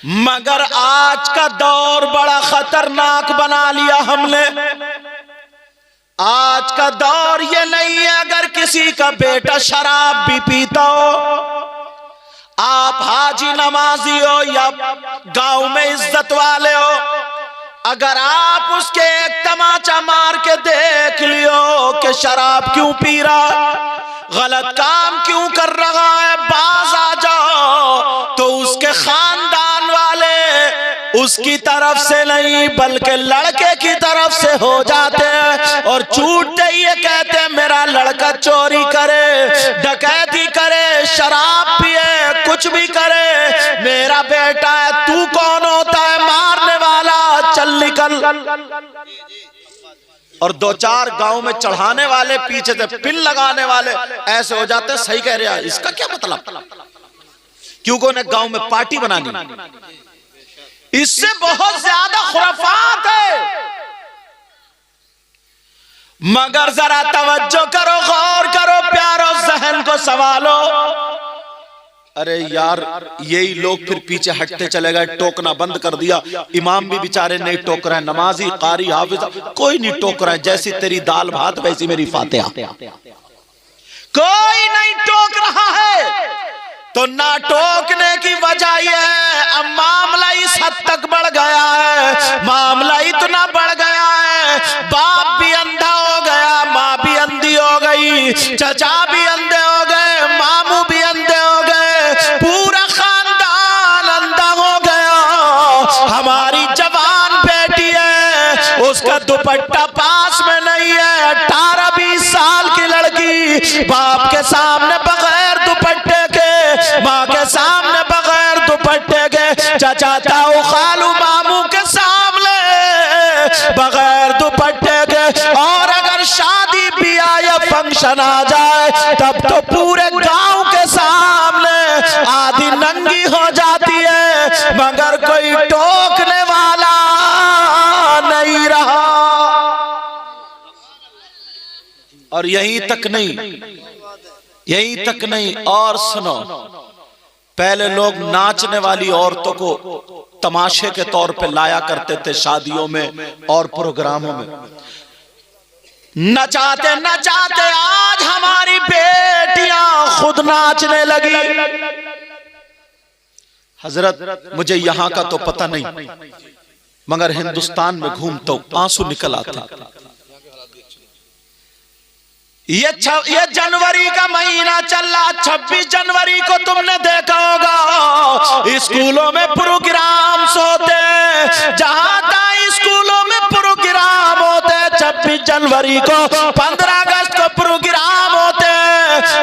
मगर आज का दौर बड़ा खतरनाक बना लिया हमने। आज का दौर ये नहीं है अगर किसी का बेटा शराब भी पीता हो, आप हाजी नमाजी हो या गांव में इज्जत वाले हो, अगर आप उसके एक तमाचा मार के देख लियो कि शराब क्यों पी रहा, गलत काम क्यों कर रहा है, बाज आ जाओ, तो उसके खानदान वाले उसकी तरफ से नहीं बल्कि लड़के की तरफ से हो जाते हैं और छूटते ही ये कहते हैं मेरा लड़का चोरी करे, डकैती करे, शराब पिए, कुछ भी करे, मेरा बेटा है, तू कौन होता है मारने वाला, चल निकल। और दो चार गांव में चढ़ाने वाले, पीछे से पिन लगाने वाले ऐसे हो जाते हैं, सही कह रहे हैं, इसका क्या मतलब, क्योंकि उन्हें गांव में पार्टी बनानी। इससे बहुत ज्यादा खुराफात है। मगर जरा तवज्जो करो, गौर करो, प्यारो जहन को संभालो। अरे यार यही लोग फिर पीछे हटते चले गए, टोकना बंद कर दिया, इमाम भी बेचारे नहीं टोक रहे, नमाजी कारी हाफिज कोई नहीं टोक रहा है, जैसी तेरी दाल भात वैसी मेरी फातिहा, कोई नहीं टोक रहा है। तो ना टोकने की वजह यह है अब मामला इस हद तक बढ़ गया है, मामला इतना बढ़ गया है, बाप भी अंधा हो गया, माँ भी अंधी हो गई, चचा भी अंधे हो गए, मामू भी अंधे हो गए, पूरा खानदान अंधा हो गया। हमारी जवान बेटी है, उसका दुपट्टा पास में नहीं है, 18-20 साल की लड़की बाप के सामने बगैर दुपट्टे के, माँ के सामने बगैर दुपट्टे के, चाचा ताऊ खालू मामू के सामने बगैर दुपट्टे के, और अगर शादी ब्याह या फंक्शन आ जाए तब तो पूरे गांव के सामने आधी नंगी हो जाती है, मगर कोई टोकने वाला नहीं रहा। और यहीं तक नहीं, यहीं तक नहीं, और सुनो, पहले लोग नाचने वाली औरतों को तमाशे के तौर पे लाया करते थे शादियों में और प्रोग्रामों में, नचाते नचाते आज हमारी बेटियां खुद नाचने लगी। हजरत मुझे यहां का तो पता नहीं, मगर हिंदुस्तान में घूमता हूं आंसू निकल आते। ये जनवरी का महीना चल रहा, 26 जनवरी को तुमने देखा होगा स्कूलों में प्रोग्राम्स होते, जहां तक स्कूलों में प्रोग्राम होते, 26 जनवरी को, 15 अगस्त को प्रोग्राम होते।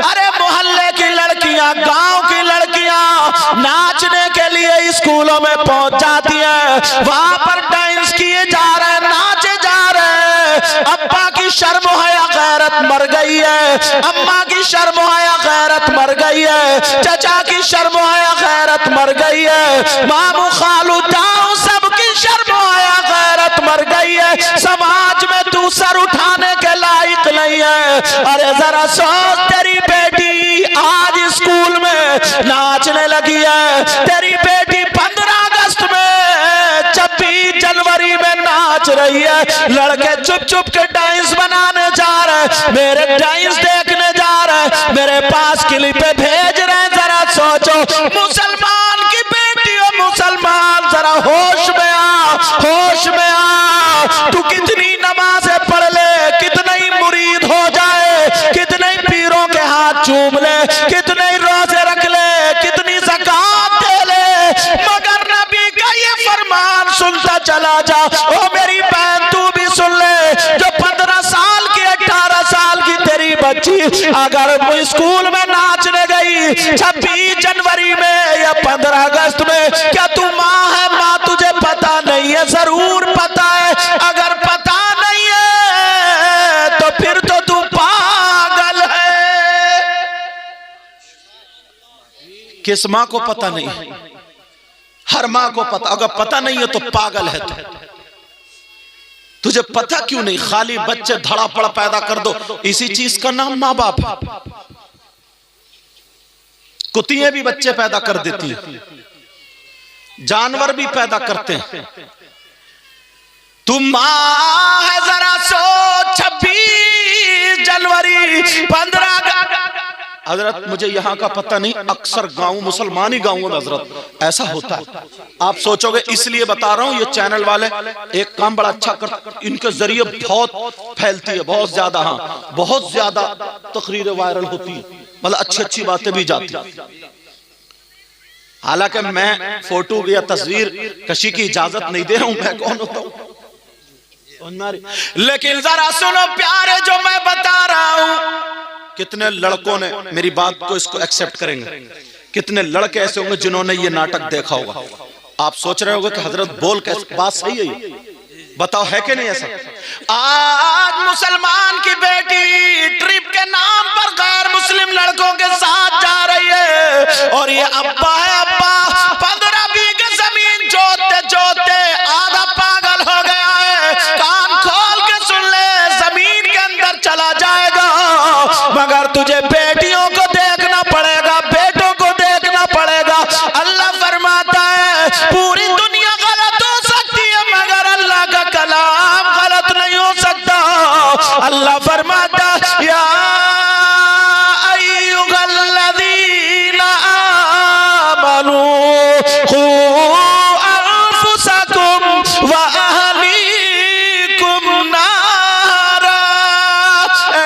अरे मोहल्ले की लड़कियां, गांव की लड़कियां नाचने के लिए स्कूलों में पहुंच जाती हैं, वहां पर डांस किए जा रहे, नाचे जा रहे। अब्बा की शर्म हया गैरत मर गई है, अम्मा की शर्म हया गैरत मर गई है, चचा की शर्म हया गैरत मर गई है, मामू खालू ताऊ सबकी शर्म हया गैरत मर गई है। समाज में तू सर उठाने के लायक नहीं है। अरे जरा सोच, तेरी बेटी आज स्कूल में नाचने लगी है, तेरी बेटी 15 अगस्त में, 26 जनवरी में नाच रही है, लड़के चुप चुप के डांस बनाने जा रहे, मेरे डांस देखने जा रहे, मेरे पास क्लिपें भेज रहे हैं। जरा सोचो, मुसलमान की बेटी हो, मुसलमान जरा होश में आ, होश में आ। तू कितनी नमाजें पढ़ ले, कितने ही मुरीद हो जाए, कितने ही पीरों के हाथ चूम ले, कितने ही रोजे रख ले, कितनी ज़कात दे ले, मगर नबी का ये फरमान सुनता चला जा। ओ मेरी बहन तू भी सुन ले, जो 15 साल की, 18 साल की तेरी बच्ची अगर वो स्कूल में नाचने गई 26 जनवरी में या 15 अगस्त में, क्या तू माँ है? माँ तुझे पता नहीं है? जरूर पता है। अगर पता नहीं है तो फिर तो तू पागल है। किस माँ को पता नहीं? हर माँ को पता। अगर पता नहीं है तो पागल है तू। तुझे पता क्यों नहीं? खाली बच्चे धड़ापड़ पैदा कर दो, इसी चीज का नाम माँ बाप है। कुतियां भी बच्चे पैदा कर देती है। जानवर भी पैदा करते हैं। तुम मां है जरा सो 26 जनवरी 15 हजरत मुझे यहाँ का पता नहीं, अक्सर गांव मुसलमानी गांवों में हजरत ऐसा होता है। आप सोचोगे इसलिए बता रहा हूं, ये चैनल वाले एक काम बड़ा अच्छा कर, इनके जरिए बहुत फैलती है, बहुत ज्यादा, हाँ बहुत ज्यादा तकरीरें वायरल होती है, मतलब अच्छी अच्छी बातें भी जाती है। हालांकि मैं फोटो या तस्वीर कशी की इजाजत नहीं दे रहा हूं, मैं कौन होता हूं, लेकिन जरा सुनो प्यारे जो मैं बता रहा हूं। कितने लड़कों ने मेरी बात को इसको एक्सेप्ट करेंगे, कितने लड़के ऐसे होंगे जिन्होंने ये नाटक देखा होगा। आप सोच रहे होंगे कि हजरत बोल कैसे, बात सही है ये, बताओ है कि नहीं ऐसा। आज मुसलमान की बेटी ट्रिप के नाम पर गैर मुस्लिम लड़कों के साथ जा रही है, और ये अब्बा है, अब्बा 15 बीघे जमीन जोतते जोतते आधा पागल हो गया है। कान खोल के सुन ले, जमीन के अंदर चला जाएगा, मगर तुझे बेटियों को देखना पड़ेगा, बेटों को देखना पड़ेगा। अल्लाह फरमाता है पूरी दुनिया गलत हो सकती है मगर अल्लाह का कलाम गलत नहीं हो सकता। अल्लाह फरमाता या अय्युहल्लज़ीना आमनू खू अनफुसकुम व अहलीकुम नारा।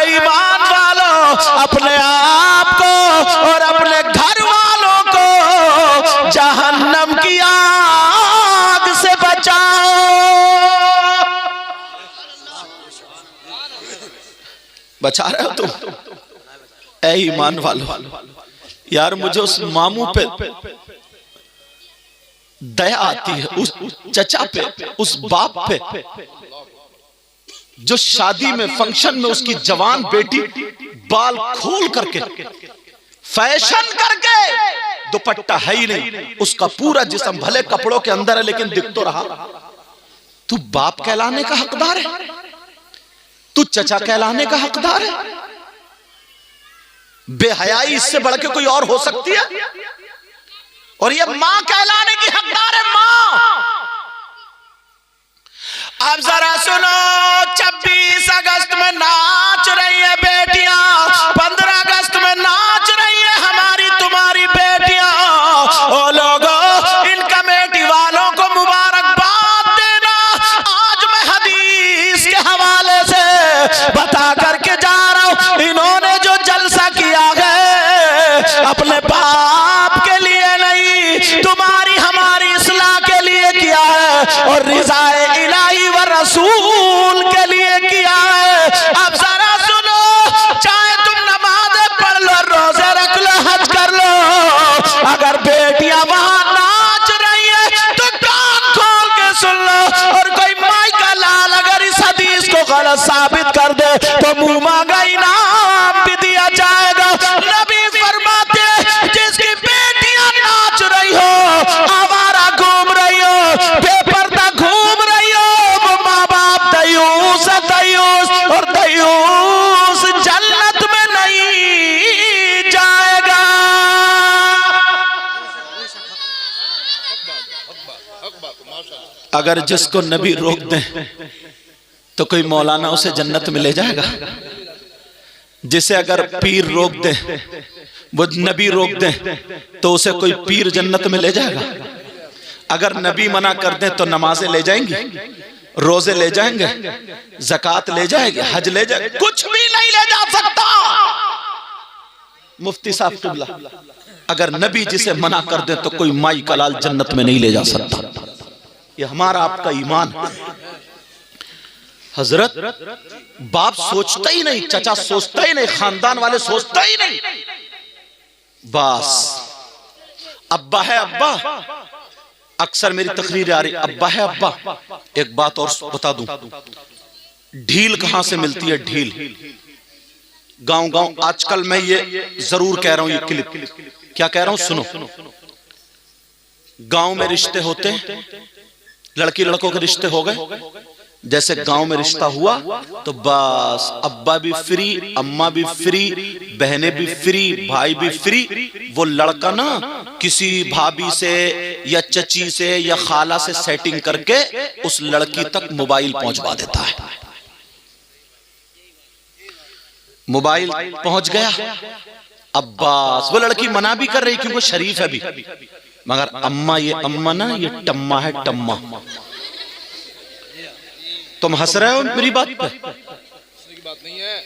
ईमान वालों, अपने आप को और अपने घर वालों को जहन्नम की आग से बचाओ। बचा रहे हो तुम? ऐ ईमान वालों, यार मुझे उस मामू पे दया आती है, उस चचा पे, उस बाप पे, जो शादी में फंक्शन में उसकी जवान बेटी बाल खोल करके फैशन करके, दुपट्टा है ही नहीं, उसका पूरा जिस्म भले कपड़ों के अंदर है लेकिन दिख तो रहा। तू बाप कहलाने का हकदार है, तू चचा कहलाने का हकदार है। बेहयाई इससे बढ़ के कोई और हो सकती है? और ये मां कहलाने की हकदार है, मां। अब जरा सुनो, 26 अगस्त में नाच रही है बेटियां, 15 अगस्त में नाच रही है हमारी तुम्हारी बेटियां। ओ लोगों, इन कमेटी वालों को मुबारकबाद देना। आज मैं हदीस के हवाले से बता करके जा रहा हूं, इन्होंने जो जलसा किया है अपने बाप के लिए नहीं, तुम्हारी हमारी इस्लाह के लिए किया है और रिज़ाए इलाही व रसूल के लिए किया है। अब जरा सुनो, चाहे तुम नमाज़ें पढ़ लो, रोजे रख लो, हज कर लो, अगर बेटियां वहां नाच रही है तो कान खोल के सुन लो। और कोई माई का लाल अगर इस हदीस को गलत साबित कर दे तो मुंह मांगा इनाम भी दिया जाएगा। नबी फरमाते जिसकी बेटियां नाच रही हो, आवारा घूम रही हो, बेपर्दा घूम रही हो, वो माँ बाप दयूस है, दयूस, और दयूस जन्नत में नहीं जाएगा। अगर जिसको नबी रोक दे तो कोई मौलाना उसे जन्नत में ले जाएगा? जिसे अगर पीर रोक दे, वो नबी रोक दे तो उसे कोई पीर जन्नत में ले जाएगा? अगर नबी मना कर दे तो नमाजें ले जाएंगी, रोजे ले जाएंगे, ज़कात ले जाएंगे, हज ले जाएंगे, कुछ भी नहीं ले जा सकता। मुफ्ती साहब किबला, अगर नबी जिसे मना कर दे तो कोई माई का लाल जन्नत में नहीं ले जा सकता। ये हमारा आपका ईमान है। हजरत बाप सोचता ही नहीं, चचा सोचता ही नहीं, खानदान वाले सोचता ही नहीं, बस अब्बा है अब्बा। अक्सर मेरी तकरीर आ रही, अब्बा है अब्बा। एक बात और बता दूं, ढील कहां से मिलती है? ढील गांव गांव। आजकल मैं ये जरूर कह रहा हूं, ये क्लिप क्या कह रहा हूं सुनो। गांव में रिश्ते होते हैं, लड़की लड़कों के रिश्ते हो गए, जैसे गांव में रिश्ता हुआ तो बस अब्बा भी फ्री, अम्मा भी फ्री, बहनें भी फ्री, भाई भी फ्री। वो लड़का ना किसी भाभी से या चची से या खाला से सेटिंग करके उस लड़की तक मोबाइल पहुंचवा देता है। मोबाइल पहुंच गया, अब्बास, वो लड़की मना भी कर रही क्योंकि शरीफ है भी, मगर अम्मा, ये अम्मा ना, ये टम्मा है, टम्मा। तुम हंस रहे हो मेरी बात पे,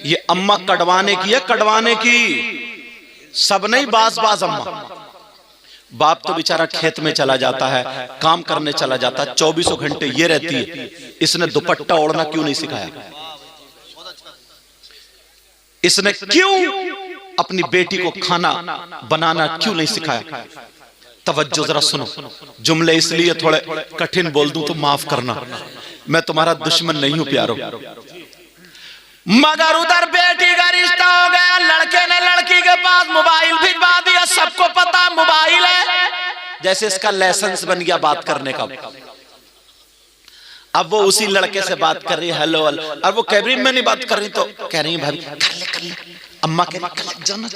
ये अम्मा कटवाने की है, कटवाने की, सब नहीं, बाज अम्मा। बाप तो बेचारा खेत में चला जाता है, काम करने चला जाता है, 24 घंटे ये रहती है। इसने दुपट्टा ओढ़ना क्यों नहीं सिखाया? इसने क्यों अपनी बेटी को खाना बनाना क्यों नहीं सिखाया? तवज्जो जरा सुनो, जुमले इसलिए थोड़े कठिन बोल दूं तो माफ करना, मैं तुम्हारा दुश्मन नहीं हूं प्यारो। मगर उधर बेटी का रिश्ता हो गया, लड़के ने लड़की के पास मोबाइल भिजवा दिया, सबको पता मोबाइल है, जैसे इसका लाइसेंस बन गया बात करने का। अब वो उसी लड़के से बात कर रही है, हेलो हेलो, और वो कह रही मैं नहीं बात कर रही, तो कह रही है भाभी कर ले। अम्मा कह रही जाना।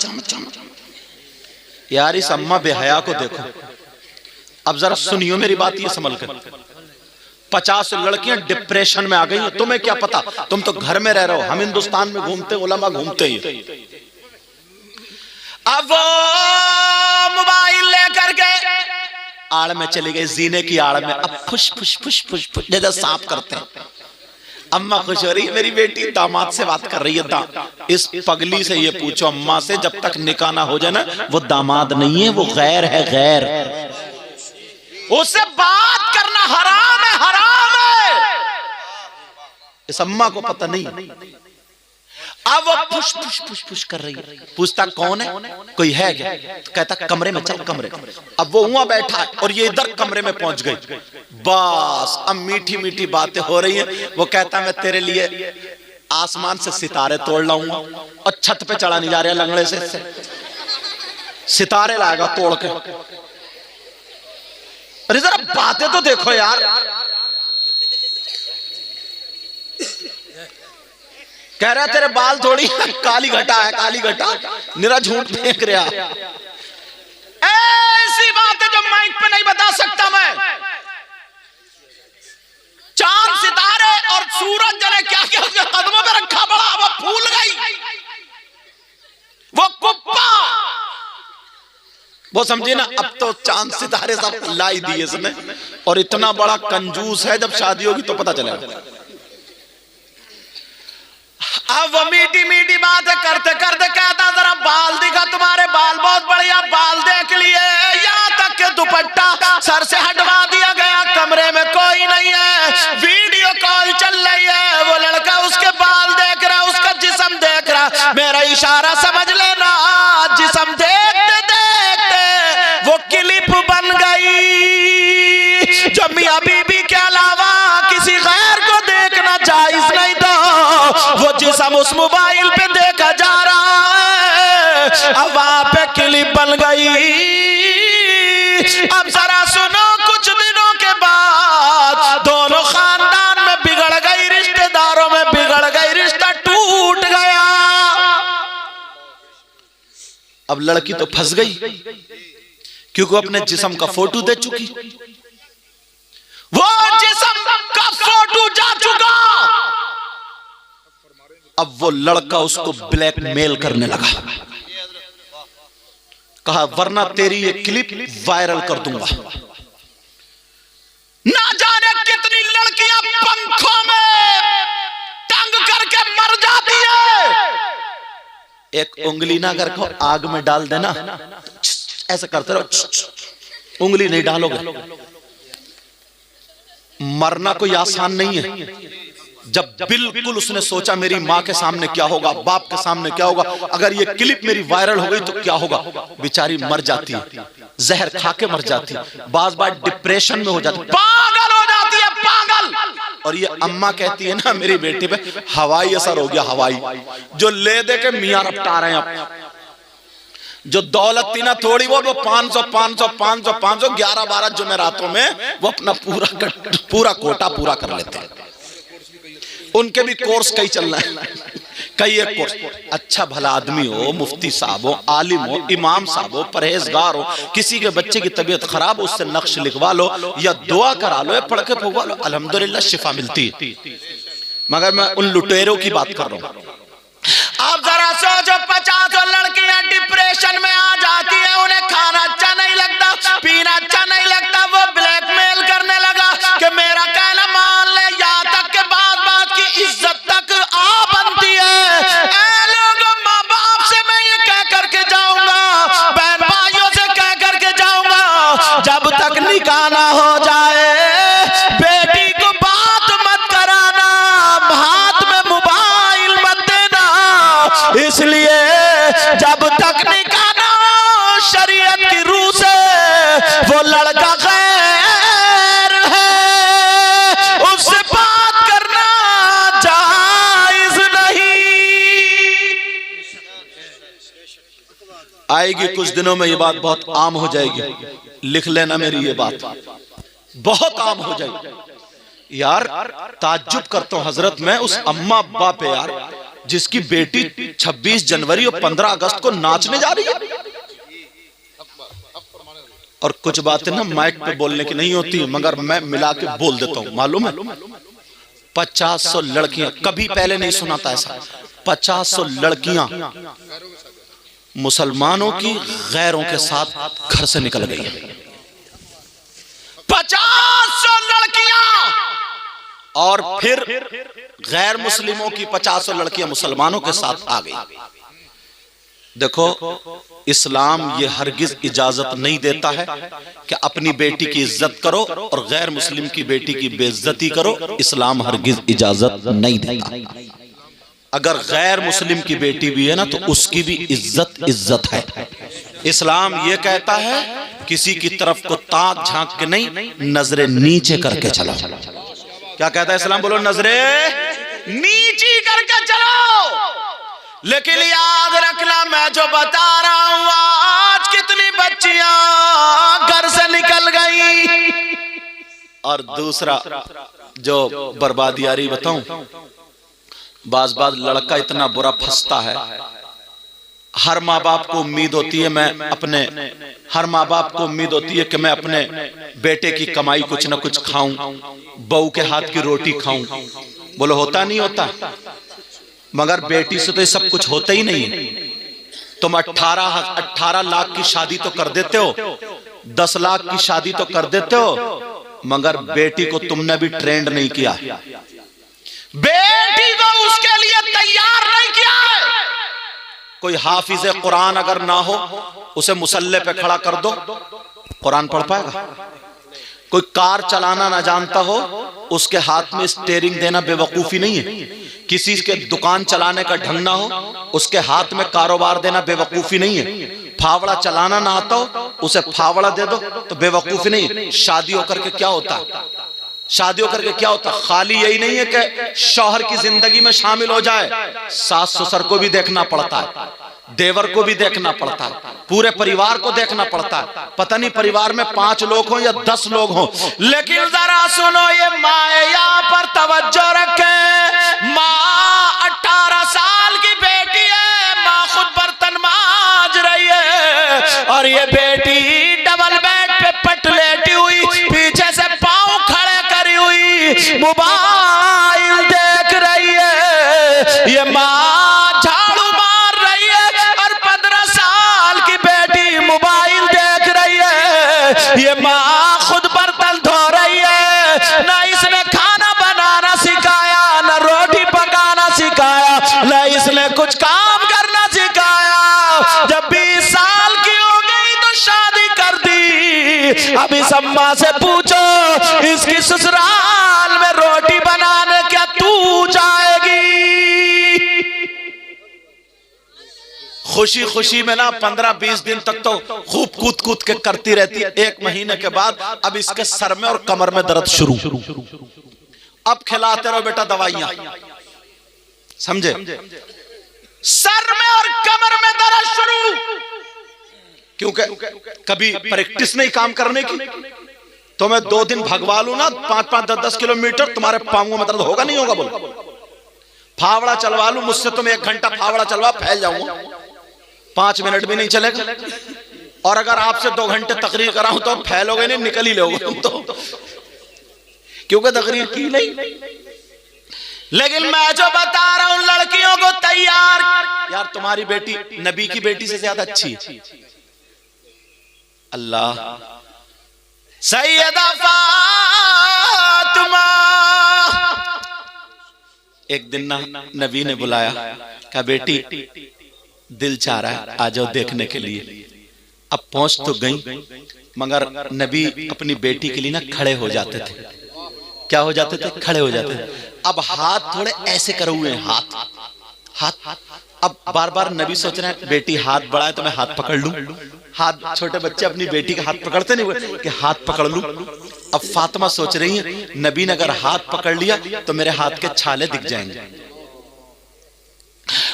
यार इस अम्मा बेहया को देखो। अब जरा सुनियो मेरी बात, ये संभल कर। 50 लड़कियां डिप्रेशन में आ गई हैं, तुम्हें क्या पता, तुम तो घर में रह रहे हो, हम हिंदुस्तान में घूमते, उलमा घूमते ही। अब वो मोबाइल लेकर के आड़ में चली गई, जीने की आड़ में। अब फुश फुश फुश फुश फुश जैसे सांप करते हैं। अम्मा खुश हो रही है, मेरी बेटी दामाद से बात कर रही है। इस पगली से ये पूछो अम्मा से, जब तक निकाह ना हो जाए ना, वो दामाद नहीं है, वो गैर है, गैर। उससे बात करना हराम है, हराम है। इस अम्मा को पता नहीं। अब वो फुश फुश फुश फुश कर रही है। पूछता कौन है, कोई है क्या? कहता कमरे में चल, कमरे। अब वो वहां बैठा है और ये इधर कमरे में पहुंच गई। बस अब मीठी मीठी बातें हो रही हैं। वो कहता मैं तेरे लिए आसमान से सितारे तोड़ लाऊंगा, और छत पे चढ़ा नहीं जा रहा लंगड़े से, सितारे लाएगा तोड़ के। अरे जरा बातें तो देखो यार। कह रहा तेरे बाल थोड़ी काली घटा है, काली घटा, निरा झूठ फेंक रहा। ऐसी बातें जो माइक पे नहीं बता सकता मैं। चांद सितारे और सूरज जने क्या क्या उसके कदमों पे रखा पड़ा, वो फूल गई, वो कुप्पा, वो समझे ना। अब तो चांद सितारे सब लाई दिए इसने, और इतना बड़ा कंजूस है, जब शादी होगी तो पता चलेगा। अब वो मीठी मीठी बातें करते करते कहता जरा बाल दिखा, तुम्हारे बाल बहुत बढ़िया, बाल देख लिए। यहाँ तक के दुपट्टा सर से हटवा दिया गया, कमरे में कोई नहीं है, वीडियो कॉल चल रही है। वो लड़का उसके बाल देख रहा, उसका जिस्म देख रहा। मेरा इशारा समझ लेना, जिस्म देखते देखते वो क्लिप बन गई, जो मियां बीबी के अलावा किसी गैर को देखना जायज नहीं था। वो जिस्म उस मोबाइल पे देखा जा रहा है, अब वहां पे क्लिप बन गई। अब जरा सुनो, कुछ दिनों के बाद दोनों खानदान में बिगड़ गई, रिश्तेदारों में बिगड़ गई, रिश्ता टूट गया। अब लड़की तो फंस गई, क्योंकि अपने जिस्म का फोटो दे चुकी, वो जिस्म का फोटो जा चुका। अब वो लड़का उसको ब्लैकमेल करने लगा, कहा वरना तेरी ये क्लिप वायरल कर दूंगा। ना जाने कितनी लड़कियां पंखों में टंग करके मर जाती है। एक उंगली ना अगर को आग में डाल देना, ऐसा करते रहो, उंगली नहीं डालोगे। मरना कोई आसान नहीं है। जब बिल्कुल उसने सोचा मेरी माँ के सामने क्या होगा, बाप के सामने क्या होगा, अगर ये क्लिप मेरी वायरल हो गई तो क्या होगा, बेचारी मर जाती है, जहर खा के मर जाती है, बार बार डिप्रेशन में हो जाती है, पागल हो जाती है, पागल। और ये अम्मा कहती है ना मेरी बेटी पे हवाई असर हो गया, हवाई, जो ले दे के मियाँ रपटा रहे हैं। जो दौलत थी ना थोड़ी वो 500 500 500 500 11-12 जुमेरातों में वो अपना पूरा कोटा पूरा कर लेते हैं। उनके भी कोर्स कई चल रहा है, कई एक कोर्स, अच्छा भला आदमी हो, मुफ्ती साहब हो, आलिम हो, इमाम साहब हो, परहेजगार हो, किसी के बच्चे की तबीयत खराब हो, उससे नक्श लिखवा लो या दुआ करा लो या पढ़ के फुकवा लो, अल्हम्दुलिल्लाह शिफा मिलती है। मगर मैं उन लुटेरों की बात कर रहा हूं। आप जरा सोचो, 50 लड़कियां डिप्रेशन में आ जाती है, उन्हें खाना अच्छा नहीं लगता, पीना अच्छा नहीं लगता, वो ब्लैकमेल करने लगा कि मेरा कहना मान ले, यहाँ तक के बात बात की इज्जत तक आ बनती है। ऐ लोगों, माँ बाप से मैं ये कह करके जाऊंगा, बहन भाइयों से कह करके जाऊंगा, जब तक निकाह ना हो जाए बेटी को बात मत कराना, हाथ में मोबाइल मत देना, इसलिए जब तक निकाह ना हो शरीयत की रूह से वो लड़का गैर है, उससे बात करना जायज नहीं। आएगी कुछ दिनों में ये बात बहुत आम हो जाएगी, लिख लेना मेरी ये बात, बहुत आम हो जाएगी। यार ताज्जुब करता हूं हजरत मैं उस अम्मा अब्बा पे यार, जिसकी बेटी 26 जनवरी और 15 अगस्त को नाचने जा रही है। और कुछ बातें ना माइक पे बोलने की नहीं होती, मगर मैं मिला के बोल देता हूं। मालूम है 50 लड़कियां, कभी पहले नहीं सुना था ऐसा, 50 लड़कियां मुसलमानों की गैरों के साथ घर से निकल गई है। 50 लड़कियां, और फिर गैर मुस्लिमों की 50 लड़कियां मुसलमानों के साथ आ गई। देखो इस्लाम ये हरगिज इजाजत नहीं देता है कि अपनी बेटी की इज्जत करो और गैर मुस्लिम की बेटी की बेइज्जती करो, इस्लाम हरगिज इजाजत नहीं देता। अगर गैर मुस्लिम की बेटी भी है ना तो उसकी भी इज्जत है। इस्लाम ये कहता है किसी की तरफ को ताक झांक के नहीं, नजरें नीचे करके चलो। क्या कहता है इस्लाम? बोलो, नजरें नीची करके चलो। लेकिन याद रखना मैं जो बता रहा हूं, आज कितनी बच्चियां घर से निकल गई। और दूसरा जो बर्बादी आ रही बताऊं, बाज लड़का इतना बुरा फंसता है, हर माँ बाप को उम्मीद होती है हर माँ बाप को उम्मीद होती है कि मैं अपने बेटे की कमाई कुछ ना कुछ खाऊं, बहू के हाथ की रोटी खाऊं। बोलो होता नहीं होता? मगर बेटी से तो ये सब कुछ होता ही नहीं है। तुम 18 लाख की शादी तो कर देते हो, 10 लाख की शादी तो कर देते हो, मगर बेटी को तुमने भी ट्रेंड नहीं किया, बेटी को उसके लिए तैयार नहीं किया है। कोई हाफिज कुरान अगर ना हो, उसे मुसल्ले पे खड़ा कर दो, कुरान पढ़ पाएगा? कोई कार चलाना ना जानता हो, उसके हाथ में स्टीयरिंग देना बेवकूफी नहीं है। किसी के दुकान चलाने का ढंग ना हो, उसके हाथ में कारोबार देना बेवकूफी नहीं है। फावड़ा चलाना ना आता हो, उसे फावड़ा दे दो तो बेवकूफी नहीं है। शादी होकर के क्या होता है? शादी होकर के क्या होता? खाली यही नहीं है कि शौहर की जिंदगी में शामिल हो जाए, सास ससुर को भी देखना पड़ता है, देवर को भी देखना पड़ता है, पूरे परिवार को देखना पड़ता है। पता नहीं परिवार में 5 लोग हों या 10 लोग हों, लेकिन जरा सुनो, ये माँ यहाँ पर तवज्जो रखे। माँ 18 साल की बेटी है, माँ खुद बर्तन मांज रही है, और ये बेटी डबल बेड पे पट लेटी हुई, पीछे से पांव खड़े करी हुई मोबाइल देख रही है। ये माँ झाड़ू मार रही है और 15 साल की बेटी मोबाइल देख रही है। ये माँ खुद बर्तन धो रही है, ना इसने खाना बनाना सिखाया, ना रोटी पकाना सिखाया, ना इसने कुछ काम करना सिखाया। जब 20 साल की हो गई तो शादी कर दी। अब इस अम्मा से पूछो, इसकी ससुराल में रोटी बनाने क्या तू जाएगी? खुशी खुशी में ना 15-20 दिन तक तो खूब कूद कूद के करती रहती है। 1 महीने के बाद अब इसके सर में और कमर में दर्द शुरू। अब खिलाते रहो बेटा दवाइयां, समझे? सर में और कमर में दर्द शुरू, क्योंकि कभी प्रैक्टिस नहीं काम करने की। तो मैं 2 दिन भगवा लूं ना 5-5, 10-10 किलोमीटर, तुम्हारे पांवों में दर्द होगा नहीं होगा? बोलो फावड़ा चलवा लूं मुझसे, तुम 1 घंटा फावड़ा चलवा, फैल जाऊंगा, 5 मिनट भी नहीं चलेगा। और अगर आपसे 2 घंटे तकरीर कराऊं तो फैलोगे नहीं, निकल ही लोगे तुम तो, क्योंकि तकरीर की नहीं। लेकिन मैं जो बता रहा हूं लड़कियों को तैयार, यार तुम्हारी बेटी नबी की बेटी से ज्यादा अच्छी है। अल्लाह, सैयदा फातिमा, एक दिन ना नबी ने बुलाया, कहा बेटी दिल चाह रहा है आ जाओ देखने के लिए। अब पहुंच तो गई, मगर नबी अपनी बेटी के लिए ना खड़े हो जाते थे। क्या हो जाते थे? खड़े हो जाते थे। अब हाथ थोड़े ऐसे करे हुए हैं, हाथ। अब बार बार नबी सोच रहे हैं बेटी हाथ बढ़ाए तो मैं हाथ पकड़ लूं। हाथ, छोटे बच्चे अपनी बेटी का हाथ पकड़ते नहीं कि हाथ पकड़ लूं। अब फातिमा सोच रही है नबी ने अगर हाथ पकड़ लिया तो मेरे हाथ के छाले दिख जाएंगे।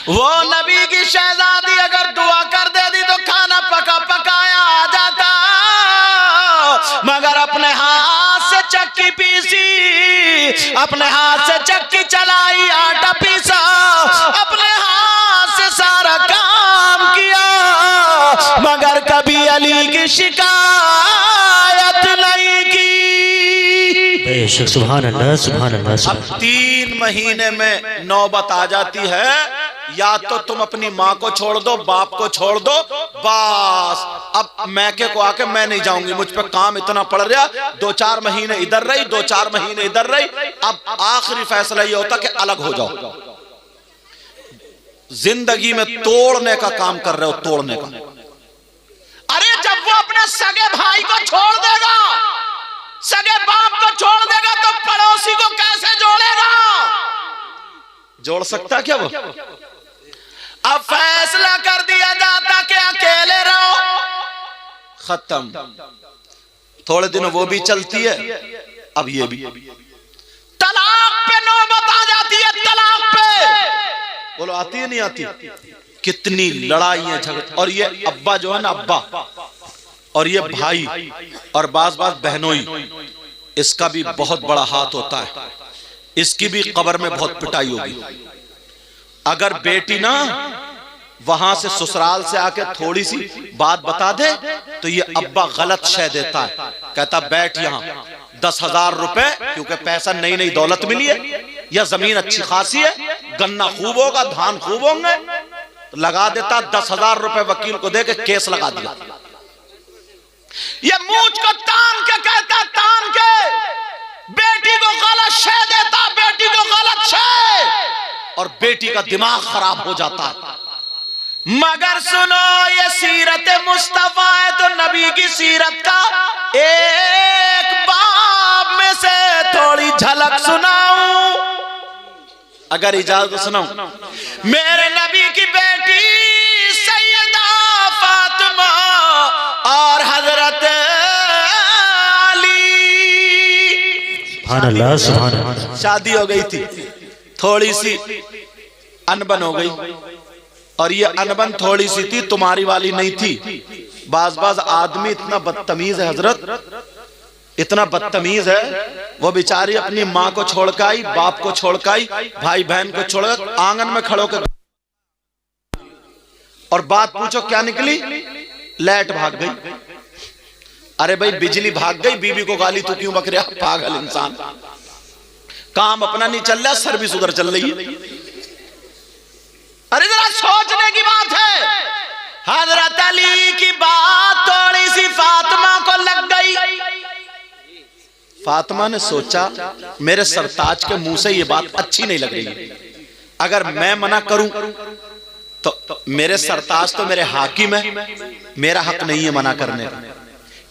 वो नबी की शहजादी अगर दुआ कर देती तो खाना पका पकाया आ जाता, मगर अपने हाथ से चक्की पीसी, अपने हाथ से चक्की चलाई, आटा पीसा, अपने हाथ से सारा काम किया, मगर कभी अली की शिकायत नहीं की। बेशक, सुभान अल्लाह, सुभान अल्लाह। अब 3 महीने में नौबत आ जाती है, या तो तुम अपनी माँ को छोड़ दो, बाप को छोड़ दो, बस अब मैके को आके मैं नहीं जाऊंगी, मुझ पे काम इतना पड़ रहा। 2-4 महीने इधर रही, 2-4 महीने इधर रही, अब आखिरी फैसला ये होता कि अलग हो जाओ। जिंदगी में तोड़ने का काम कर रहे हो, तोड़ने का। अरे जब वो अपने सगे भाई को छोड़ देगा, सगे बाप को छोड़ देगा, तो पड़ोसी को कैसे जोड़ेगा? जोड़ सकता क्या वो? अब फैसला कर दिया जाता कि अकेले रहो, खत्म। थोड़े दिन वो भी चलती है, अब ये भी। तलाक पे नौबत आ जाती है, तलाक पे। बोलो आती है नहीं आती? कितनी लड़ाई है, झगड़े। और ये अब्बा जो है ना, अब्बा, और ये भाई, और बाज बहनोई, इसका भी बहुत बड़ा हाथ होता है। इसकी भी कब्र में बहुत पिटाई होगी। अगर बेटी ना वहां से ससुराल से आके थोड़ी सी बात बता दे तो ये अब्बा गलत शय देता है, कहता बैठ यहाँ 10,000 रुपए, क्योंकि पैसा नई नई दौलत मिली है, या जमीन अच्छी खासी है, गन्ना खूब होगा, धान खूब होंगे, तो लगा देता 10,000 रुपए वकील को दे के केस लगा दिया। ये मूंछ को तान के कहता, तान के बेटी को गलत शय देता, बेटी को गलत शय, और बेटी का दिमाग खराब हो जाता है। मगर सुनो, ये सीरत मुस्तफा है तो नबी की सीरत का एक बाब में से थोड़ी झलक सुनाऊं, अगर इजाजत सुनाऊं। मेरे नबी की बेटी सैयदा फातिमा और हजरत सुभान अल्लाह, सुभान अल्लाह। शादी हो गई थी, थोड़ी सी अनबन हो गई, और ये अनबन थोड़ी सी थी, तुम्हारी वाली नहीं थी। बाज आदमी इतना बदतमीज है हजरत, इतना बदतमीज है, वो बेचारी अपनी माँ को छोड़ के आई, बाप को छोड़ के आई, भाई बहन को छोड़ कर आंगन में खड़ो कर, और बात पूछो क्या निकली? लाइट भाग गई। अरे भाई बिजली भाग गई, बीवी को गाली तू क्यों बक रहा, पागल इंसान। काम अपना नहीं चल रहा, सर्विस उधर चल रही है। अरे जरा सोचने की बात है। हजरत अली की बात थोड़ी सी फातिमा को लग गई। फातिमा ने सोचा मेरे सरताज के मुंह से ये बात अच्छी नहीं लग रही, अगर मैं मना करूं तो मेरे सरताज तो मेरे हाकिम है, मेरा हक नहीं है मना करने का,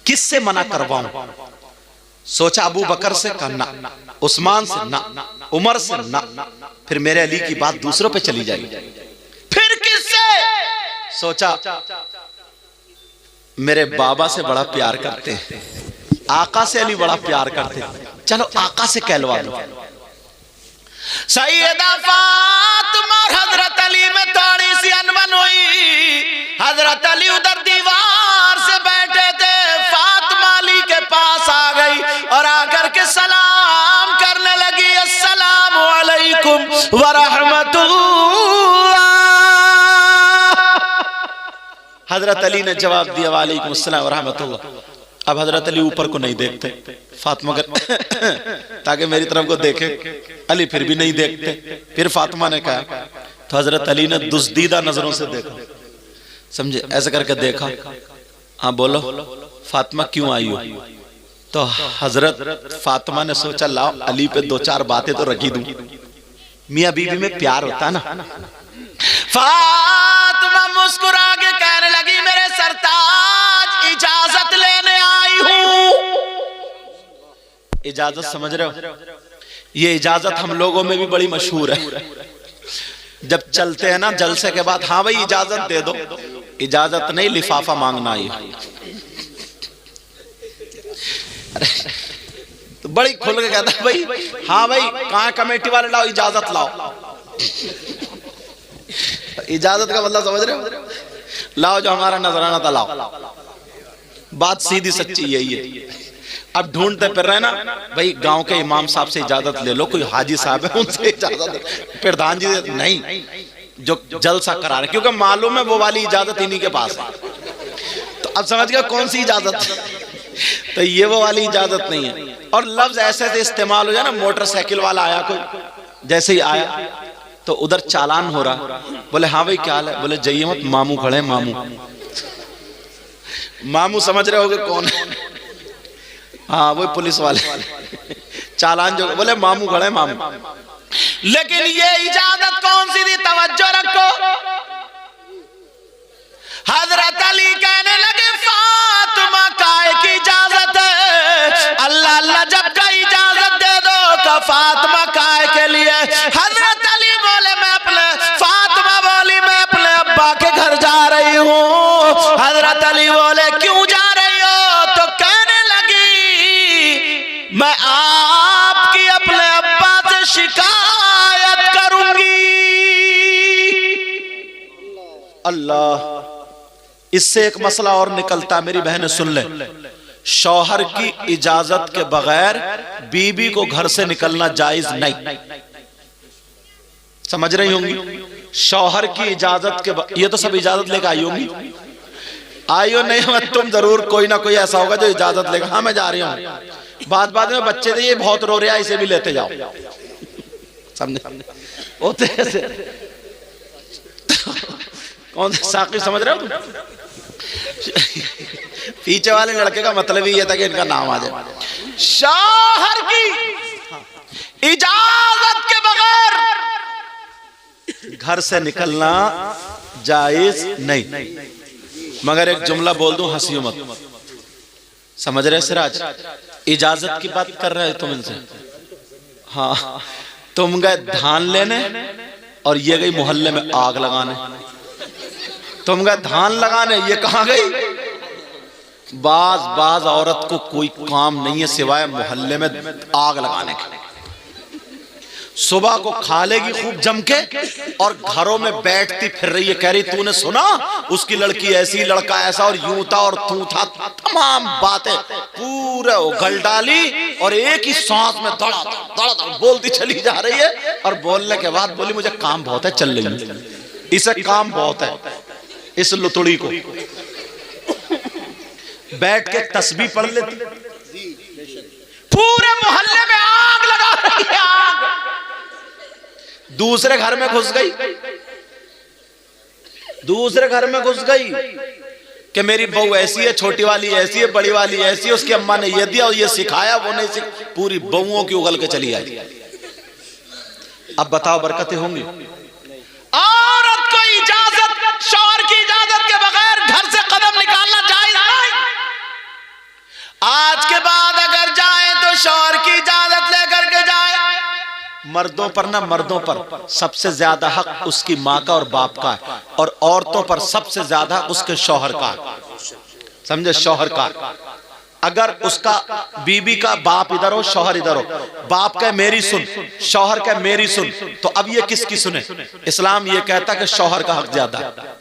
किससे मना करवाऊं? सोचा अबू बकर से करना, उस्मान से ना, उमर से ना, फिर मेरे अली की बात दूसरों पे चली जाएगी। फिर किससे? सोचा मेरे बाबा से बड़ा प्यार करते हैं, आका से अली बड़ा प्यार करते हैं, चलो आका से कहलवा दो। सैयदा फातिमा और हजरत अली में थोड़ी सी अनबन हुई। हजरत अली उधर दीवार से बैठे थे, फातिमा अली के पास आ गई और आकर के सलाम करने लगी, अस्सलामु अलैकुम व रहमतुल्लाह हजरत अली ने जवाब दिया वालेकुम अस्सलाम व रहमतुल्लाह। अब हजरत अली ऊपर को नहीं देखते, फातिमा कर ताकि मेरी तरफ को देखे, अली फिर भी नहीं देखते। फिर फातिमा ने कहा, तो हजरत अली ने दुस्दीदा नजरों से देखा, समझे, ऐसे करके देखा, हाँ बोलो फातिमा क्यों आई हो? तो हजरत फातिमा ने सोचा लाओ अली पे दो चार बातें तो रखी दूं, मियां बीवी में प्यार होता है ना। फातिमा मुस्कुरा के कहने लगी, मेरे सरताज इजाजत लेने आई हूं। इजाजत समझ रहे हो? ये इजाजत हम लोगों में भी बड़ी मशहूर है। जब चलते हैं ना जलसे के बाद, हाँ भाई इजाजत दे दो, इजाजत नहीं लिफाफा मांगना आई। तो बड़ी खुल के कहता भाई, हाँ भाई कहाँ कमेटी वाले, लाओ इजाजत लाओ। इजाजत का मतलब समझ रहे हो? लाओ जो हमारा नजराना था लाओ। बात सीधी सच्ची यही है। अब ढूंढते फिर रहे ना भाई, गांव के इमाम साहब से इजाजत ले लो, कोई हाजी साहब है उनसे इजाजत, प्रधान जी नहीं, जो जलसा करा रहे, क्योंकि मालूम है वो वाली इजाजत इन्हीं के पास है। तो अब समझ गया कौन सी इजाजत? तो ये वो वाली इजाजत नहीं है। और लफ्ज ऐसे ऐसे इस्तेमाल हो जाए ना, मोटरसाइकिल वाला आया कोई, जैसे ही आया तो उधर चालान हो रहा, बोले हाँ भाई क्या हाल है? बोले जाइए मत, मामू खड़े, मामू। मामू समझ रहे होगे कौन है? हाँ वो पुलिस वाले चालान जो, बोले मामू खड़े, मामू। लेकिन ये इजाजत कौन सी थी? तवज्जो रखो। हजरत अली कहने लगे, फातिमा काय की इजाजत है? अल्लाह अल्लाह जब का इजाजत दे दो का फातिमा काय के लिए? हजरत अली बोले मैं अपने, फातिमा बोली मैं अपने अब्बा के घर जा रही हूँ। हजरत अली बोले क्यों जा रही हो? तो कहने लगी मैं आपकी अपने अब्बा से शिकायत करूंगी। अल्लाह, इससे एक मसला और निकलता, मेरी बहनें सुन ले, शौहर की इजाजत के बगैर बीबी को घर से निकलना जायज नहीं। समझ रही होंगी? शौहर की इजाजत के ये तो सब इजाजत लेकर आई होंगी, आई हो नहीं मत, तुम जरूर कोई ना कोई ऐसा होगा जो इजाजत लेगा, हाँ मैं जा रही हूँ, बाद में बच्चे थे ये बहुत रो रहा है, इसे भी लेते जाओ, समझे? होते ऐसे कौन सा साकिब समझ रहे हो तुम? पीछे वाले लड़के का मतलब ही ये था कि इनका नाम आ जाए। शौहर की इजाजत के बगैर घर से निकलना जायज नहीं। मगर एक जुमला बोल दूं, हंसियो मत, समझ रहे सिराज? इजाजत की बात कर रहे हैं तुम इनसे। हाँ, तुम गए धान लेने और ये गई मोहल्ले में आग लगाने। तुम गए धान लगाने, ये कहां गई? बाज औरत को कोई काम नहीं है सिवाय मोहल्ले में आग लगाने के। सुबह को खा लेगी खूब जम के और घरों में बैठती फिर रही है, कह रही तूने सुना उसकी लड़की ऐसी, लड़का ऐसा, और यूं था और तू था, तमाम बातें पूरे उगल डाली और एक ही सांस में दड़ा दड़ा बोलती चली जा रही है। और बोलने के बाद बोली मुझे काम बहुत है, चल रही हूं। इसे काम बहुत है, इस लुतुड़ी को बैठ के तस्बीह पढ़ लेती, पूरे मोहल्ले में आग लगा रही है, आग। दूसरे घर में घुस गई, दूसरे घर में घुस गई कि मेरी बहू ऐसी है, छोटी वाली ऐसी है, बड़ी वाली ऐसी है, उसकी अम्मा ने ये दिया और ये सिखाया, वो नहीं सिखाया, पूरी बहुओं की उगल के चली आई। अब बताओ बरकतें होंगी? औरत को इजाजत, शौहर की इजाजत के बगैर घर से कदम निकालना जायज नहीं। आज के बाद अगर जाए तो शौहर की इजाजत लेकर के जाए। मर्दों पर ना, मर्दों पर सबसे ज्यादा हक उसकी माँ का और बाप का है, और औरतों पर सबसे ज्यादा उसके शौहर का है, समझे? शौहर का। अगर उसका बीबी का बाप इधर हो, शौहर इधर हो, बाप कहे मेरी सुन, शौहर कहे मेरी सुन, तो अब ये किसकी सुने? इस्लाम ये कहता कि शौहर का हक ज्यादा है।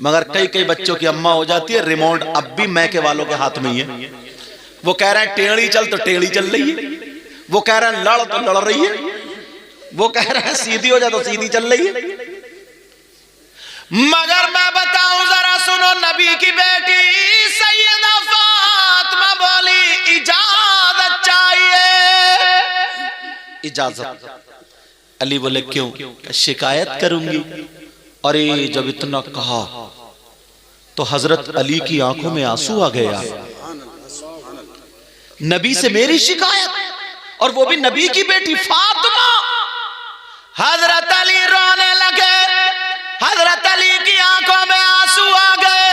मगर कई कई बच्चों की अम्मा हो जाती है, रिमोट अब भी मैके वालों के हाथ में ही है। वो कह रहे हैं टेढ़ी चल तो टेढ़ी चल रही है, वो कह रहे हैं लड़ तो लड़ रही है, वो कह रहे हैं सीधी हो जा तो सीधी चल रही है। मगर मैं बताऊं जरा सुनो, नबी की बेटी सैयदा फातिमा बोली इजाजत चाहिए। इजाजत। अली बोले क्यों? शिकायत करूंगी। अरे जब इतना कहा तो हजरत अली की आंखों में आंसू आ गया। नबी से मेरी शिकायत, और वो भी नबी की बेटी फातिमा। हजरत अली रोने लगे, हजरत अली की आंखों में आंसू आ गए।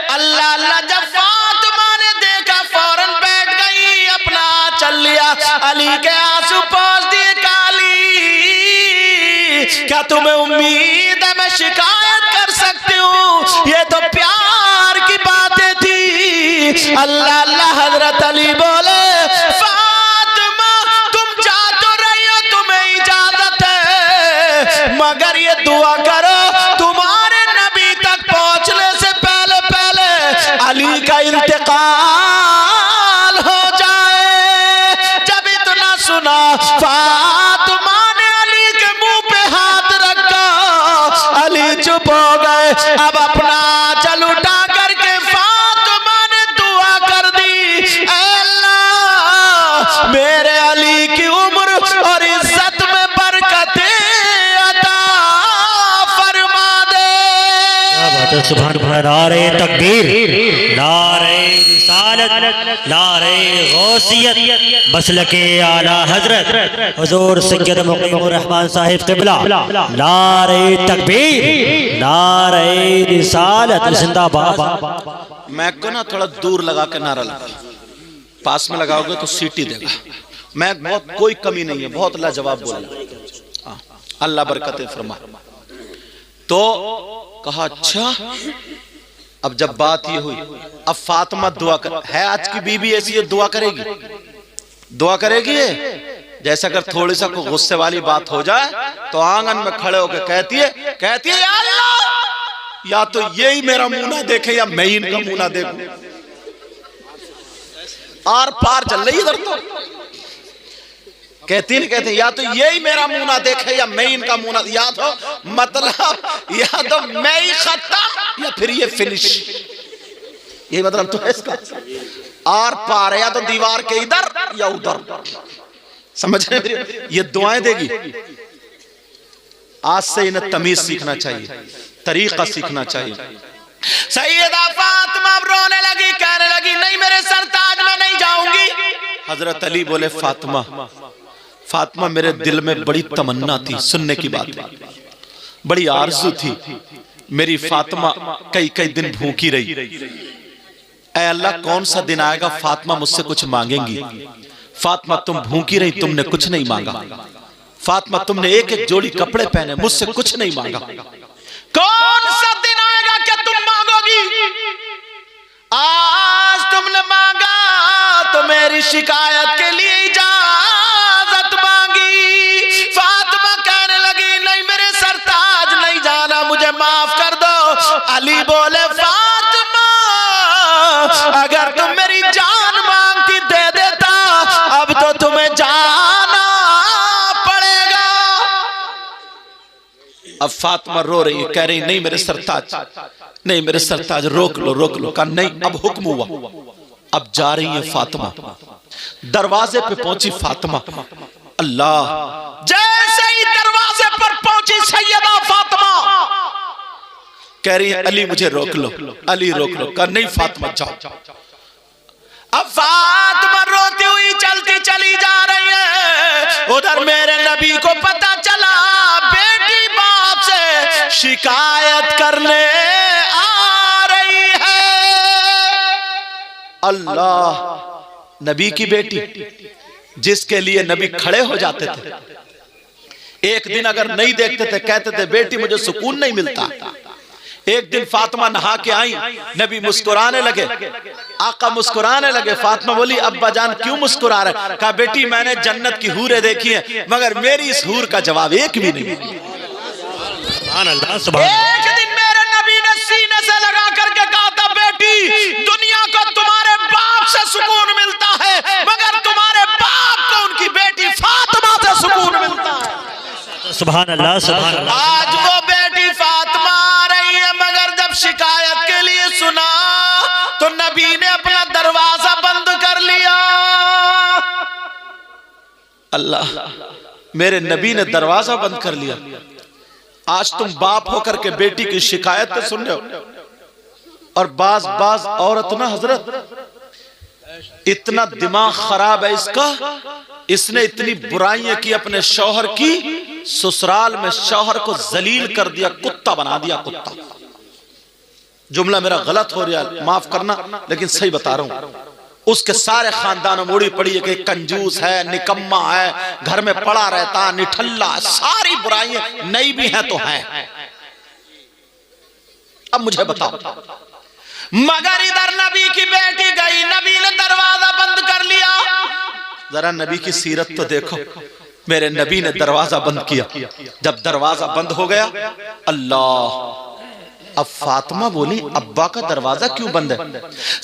अल्लाह अल्लाह, जब फातिमा ने देखा फौरन बैठ गई, अपना चल लिया, अली के आंसू पोंछ दिए। काली, क्या तुम्हें उम्मीद है मैं शिकायत कर सकती हूँ? ये तो प्यार की बातें थी। अल्लाह अल्लाह, हजरत अली बोले फातिमा तुम जा तो रही हो, तुम्हें इजाजत है, मगर ये दुआ करो तुम्हारे नबी तक पहुंचने से पहले पहले अली का इंतकाल हो जाए। जब इतना सुना फातिमा ने अली के मुंह पे हाथ रखा, अली चुप हो गए। अब अपना चल उठा करके फातिमा ने दुआ कर दी, अल्लाह मेरे अली की उम्र और इज्जत में बरकतें अता फरमा दे। सुभान अल्लाह। नारे तकबीर, नारे रिसालत, नारे गौसियत, मसलके आला हजरत हुजूर सैयद मुक़ीमुर रहमान साहिब क़िबला। नारे तकबीर, नारे रिसालत, जिंदाबाद। मैं को ना थोड़ा दूर लगा के नारा लगा, पास में लगाओगे तो सीटी देगा। मैं बहुत कोई कमी नहीं है, बहुत लाजवाब बोला। अल्लाह बरकतें फरमा। तो कहा अच्छा, अब जब बात ये हुई, अब फातिमा दुआ कर, है आज की बीबी ऐसी है, दुआ करेगी, दुआ करेगी ये। जैसा अगर थोड़ी सा को गुस्से वाली बात हो जाए तो आंगन में खड़े होकर कहती है या अल्लाह, या तो यही मेरा मुंह ना देखे या मैं इनका मुंह ना देखूं। आर पार चल रही इधर तो कहती या तो यही मेरा मुंह ना देखे या मैं इनका मुंह ना, या तो मतलब या तो मैं ही खत्म या फिर ये फिनिश। ये मतलब तो है इसका। आर पार, या तो दीवार के इधर या उधर। समझ रहे? ये दुआएं देगी। आज से इन्हें तमीज सीखना चाहिए, तरीका सीखना चाहिए। सैयदा फातिमा रोने लगी, कहने लगी नहीं मेरे सरताज में नहीं जाऊंगी। हजरत अली बोले फातिमा, फातिमा मेरे दिल में बड़ी तमन्ना थी सुनने की बात, बड़ी आरज़ू थी मेरी फातिमा कई कई दिन भूखी रही। ऐ अल्लाह कौन सा दिन आएगा फातिमा मुझसे कुछ मांगेंगी। फातिमा तुम भूखी रही, तुमने कुछ नहीं मांगा। फातिमा तुमने एक एक जोड़ी कपड़े पहने, मुझसे कुछ नहीं मांगा। कौन सा दिन आएगा कि तुम मांगोगी? आज तुमने मांगा तो मेरी शिकायत के लिए इजाजत मांगी। फातिमा कहने लगी नहीं मेरे सरताज नहीं जाना, मुझे माफ कर दो। अली बोले फातिमा अगर तुम मेरी जान मांगती दे देता, अब तो तुम्हें जाना पड़ेगा। अब फातिमा रो रही है, कह रही नहीं मेरे सरताज, नहीं मेरे सरताज, रोक लो रोक लो। कहा नहीं, अब हुक्म हुआ, अब जा रही है फातिमा। दरवाजे पे पहुंची फातिमा, अल्लाह, जैसे ही दरवाजे पर पहुंची सैयदा फातिमा कह रही है अली मुझे रोक लो, अली रोक लो। कहा नहीं फातिमा जाओ। अब फातिमा रोती हुई चलती चली जा रही है। उधर मेरे नबी को पता चला बेटी बाप से शिकायत करने आ रही है। अल्लाह, नबी की बेटी जिसके लिए नबी खड़े हो जाते थे, एक दिन अगर नहीं देखते थे कहते थे बेटी मुझे सुकून नहीं मिलता। एक दिन फातिमा नहा के आई, नबी मुस्कुराने लगे, आका मुस्कुराने लगे। फातिमा बोली अब्बा जान क्यों मुस्कुरा रहे? कहा बेटी मैंने जन्नत की हूरें देखी हैं, मगर मेरी इस हूर का जवाब एक भी नहीं। एक दिन मेरे नबी ने सीने से लगा करके कहा था बेटी दुनिया को तुम्हारे बाप से सुकून मिलता है, मगर तुम्हारे बाप को उनकी बेटी फातिमा से सुकून मिलता है। सुभान अल्लाह, सुभान अल्लाह। आज वो बेटी फातिमा अल्लाह, मेरे नबी ने दरवाजा बंद कर लिया। आज तुम बाप होकर के बेटी की शिकायत तो सुन रहे हो, और बाज बाज औरत ना हजरत, इतना दिमाग खराब है इसका, इसने इतनी बुराइयां की अपने शौहर की, ससुराल में शौहर को जलील कर दिया, कुत्ता बना दिया, कुत्ता। जुमला मेरा गलत हो रहा है, माफ करना, लेकिन सही बता रहा हूं। उसके सारे खानदान में उड़ी पड़ी है कि कंजूस है, निकम्मा है, घर में पड़ा रहता, निठल्ला, सारी बुराइयां नई भी हैं तो हैं। अब मुझे बताओ, मगर इधर नबी की बेटी गई, नबी ने दरवाजा बंद कर लिया। जरा नबी की सीरत तो देखो, मेरे नबी ने दरवाजा बंद किया। जब दरवाजा बंद हो गया, अल्लाह, अब फातिमा बोली अब्बा का दरवाजा क्यों बंद है?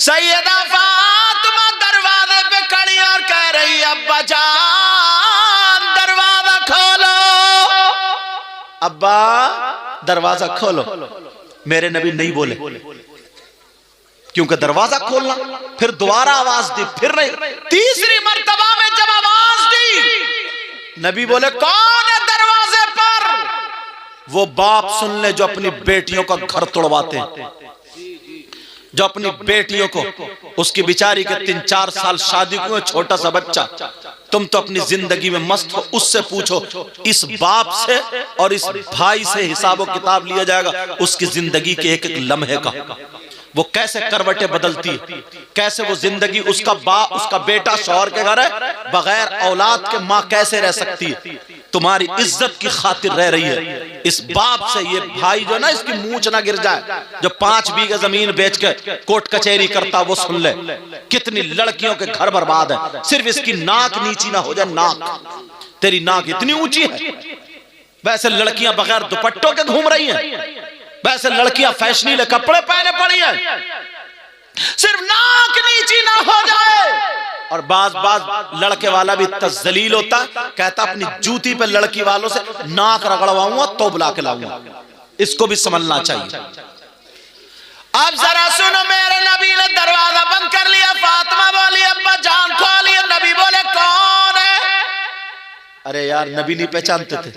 सैयदा फातिमा दरवाजे पे खड़ी और कह रही अब्बा जान दरवाजा खोलो, अब्बा दरवाजा खोलो। मेरे नबी नहीं बोले, क्योंकि दरवाजा खोलना, फिर दोबारा आवाज दी, फिर नहीं, तीसरी मर्तबा में जब आवाज दी, नबी बोले कौन है दरवाजे पर? वो बाप सुन ले जो अपनी बेटियों का घर तोड़वाते हैं, जो अपनी बेटियों को, उसकी बिचारी के 3-4 साल शादी को, छोटा सा बच्चा, तुम तो अपनी जिंदगी में मस्त हो, उससे पूछो, इस बाप से और इस भाई से हिसाब किताब लिया जाएगा उसकी जिंदगी के एक एक लम्हे का। वो कैसे करवटें बदलती है, कैसे वो जिंदगी, उसका बेटा शौहर के घर है, बगैर औलाद के माँ कैसे रह सकती है? तुम्हारी इज्जत की खातिर रह रही है। इस बाप से ये भाई जो ना, इसकी मूंछ ना गिर जाए, जो 5 बीघे जमीन बेच के कोर्ट कचहरी करता, वो सुन ले कितनी लड़कियों के घर बर्बाद है, सिर्फ इसकी नाक नीची ना हो जाए। नाक, तेरी नाक इतनी ऊंची है, वैसे लड़कियां बगैर दुपट्टों के घूम रही हैं, वैसे लड़कियां फैशनीले कपड़े पहने पड़ी हैं, सिर्फ नाक नीची ना हो जाए। और बाज लड़के वाला भी तजलील होता, कहता अपनी जूती पे लड़की वालों से नाक रगड़वाऊंगा तो बुला के लाऊंगा। इसको भी समझना चाहिए। अब जरा सुनो, मेरे नबी ने दरवाजा बंद कर लिया। फातिमा बोली अब्बा जान खोलिए। नबी बोले कौन है? अरे यार, नबी नहीं पहचानते थे।